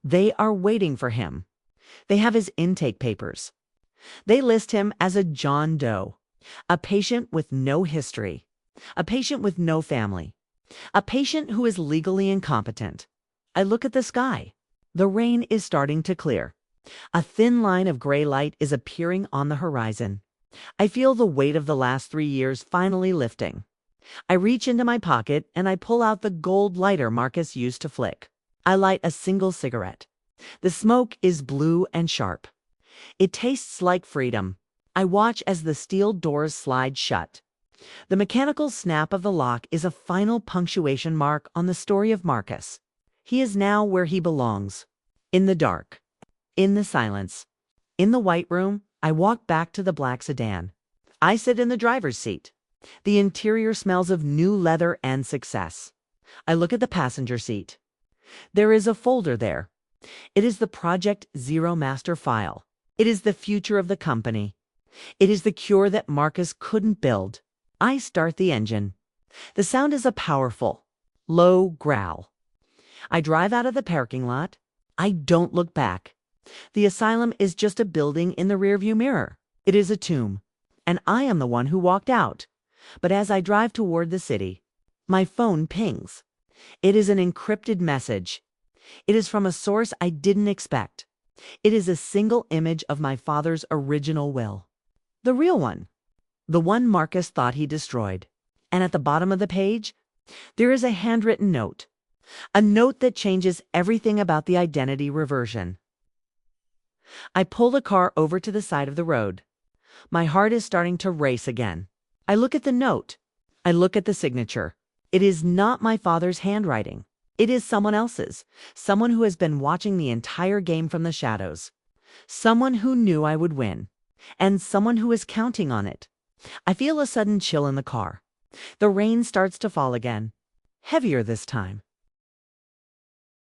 They are waiting for him. They have his intake papers. They list him as a John Doe, a patient with no history, a patient with no family, a patient who is legally incompetent. I look at the sky. The rain is starting to clear. A thin line of gray light is appearing on the horizon. I feel the weight of the last 3 years finally lifting. I reach into my pocket and I pull out the gold lighter Marcus used to flick. I light a single cigarette. The smoke is blue and sharp. It tastes like freedom. I watch as the steel doors slide shut. The mechanical snap of the lock is a final punctuation mark on the story of Marcus. He is now where he belongs. In the dark. In the silence. In the white room, I walk back to the black sedan. I sit in the driver's seat. The interior smells of new leather and success. I look at the passenger seat. There is a folder there. It is the Project Zero master file. It is the future of the company. It is the cure that Marcus couldn't build. I start the engine. The sound is a powerful, low growl. I drive out of the parking lot. I don't look back. The asylum is just a building in the rearview mirror. It is a tomb, and I am the one who walked out. But as I drive toward the city, my phone pings. It is an encrypted message. It is from a source I didn't expect. It is a single image of my father's original will. The real one. The one Marcus thought he destroyed. And at the bottom of the page, there is a handwritten note. A note that changes everything about the identity reversion. I pull the car over to the side of the road. My heart is starting to race again. I look at the note. I look at the signature. It is not my father's handwriting. It is someone else's. Someone who has been watching the entire game from the shadows. Someone who knew I would win. And someone who is counting on it. I feel a sudden chill in the car. The rain starts to fall again. Heavier this time.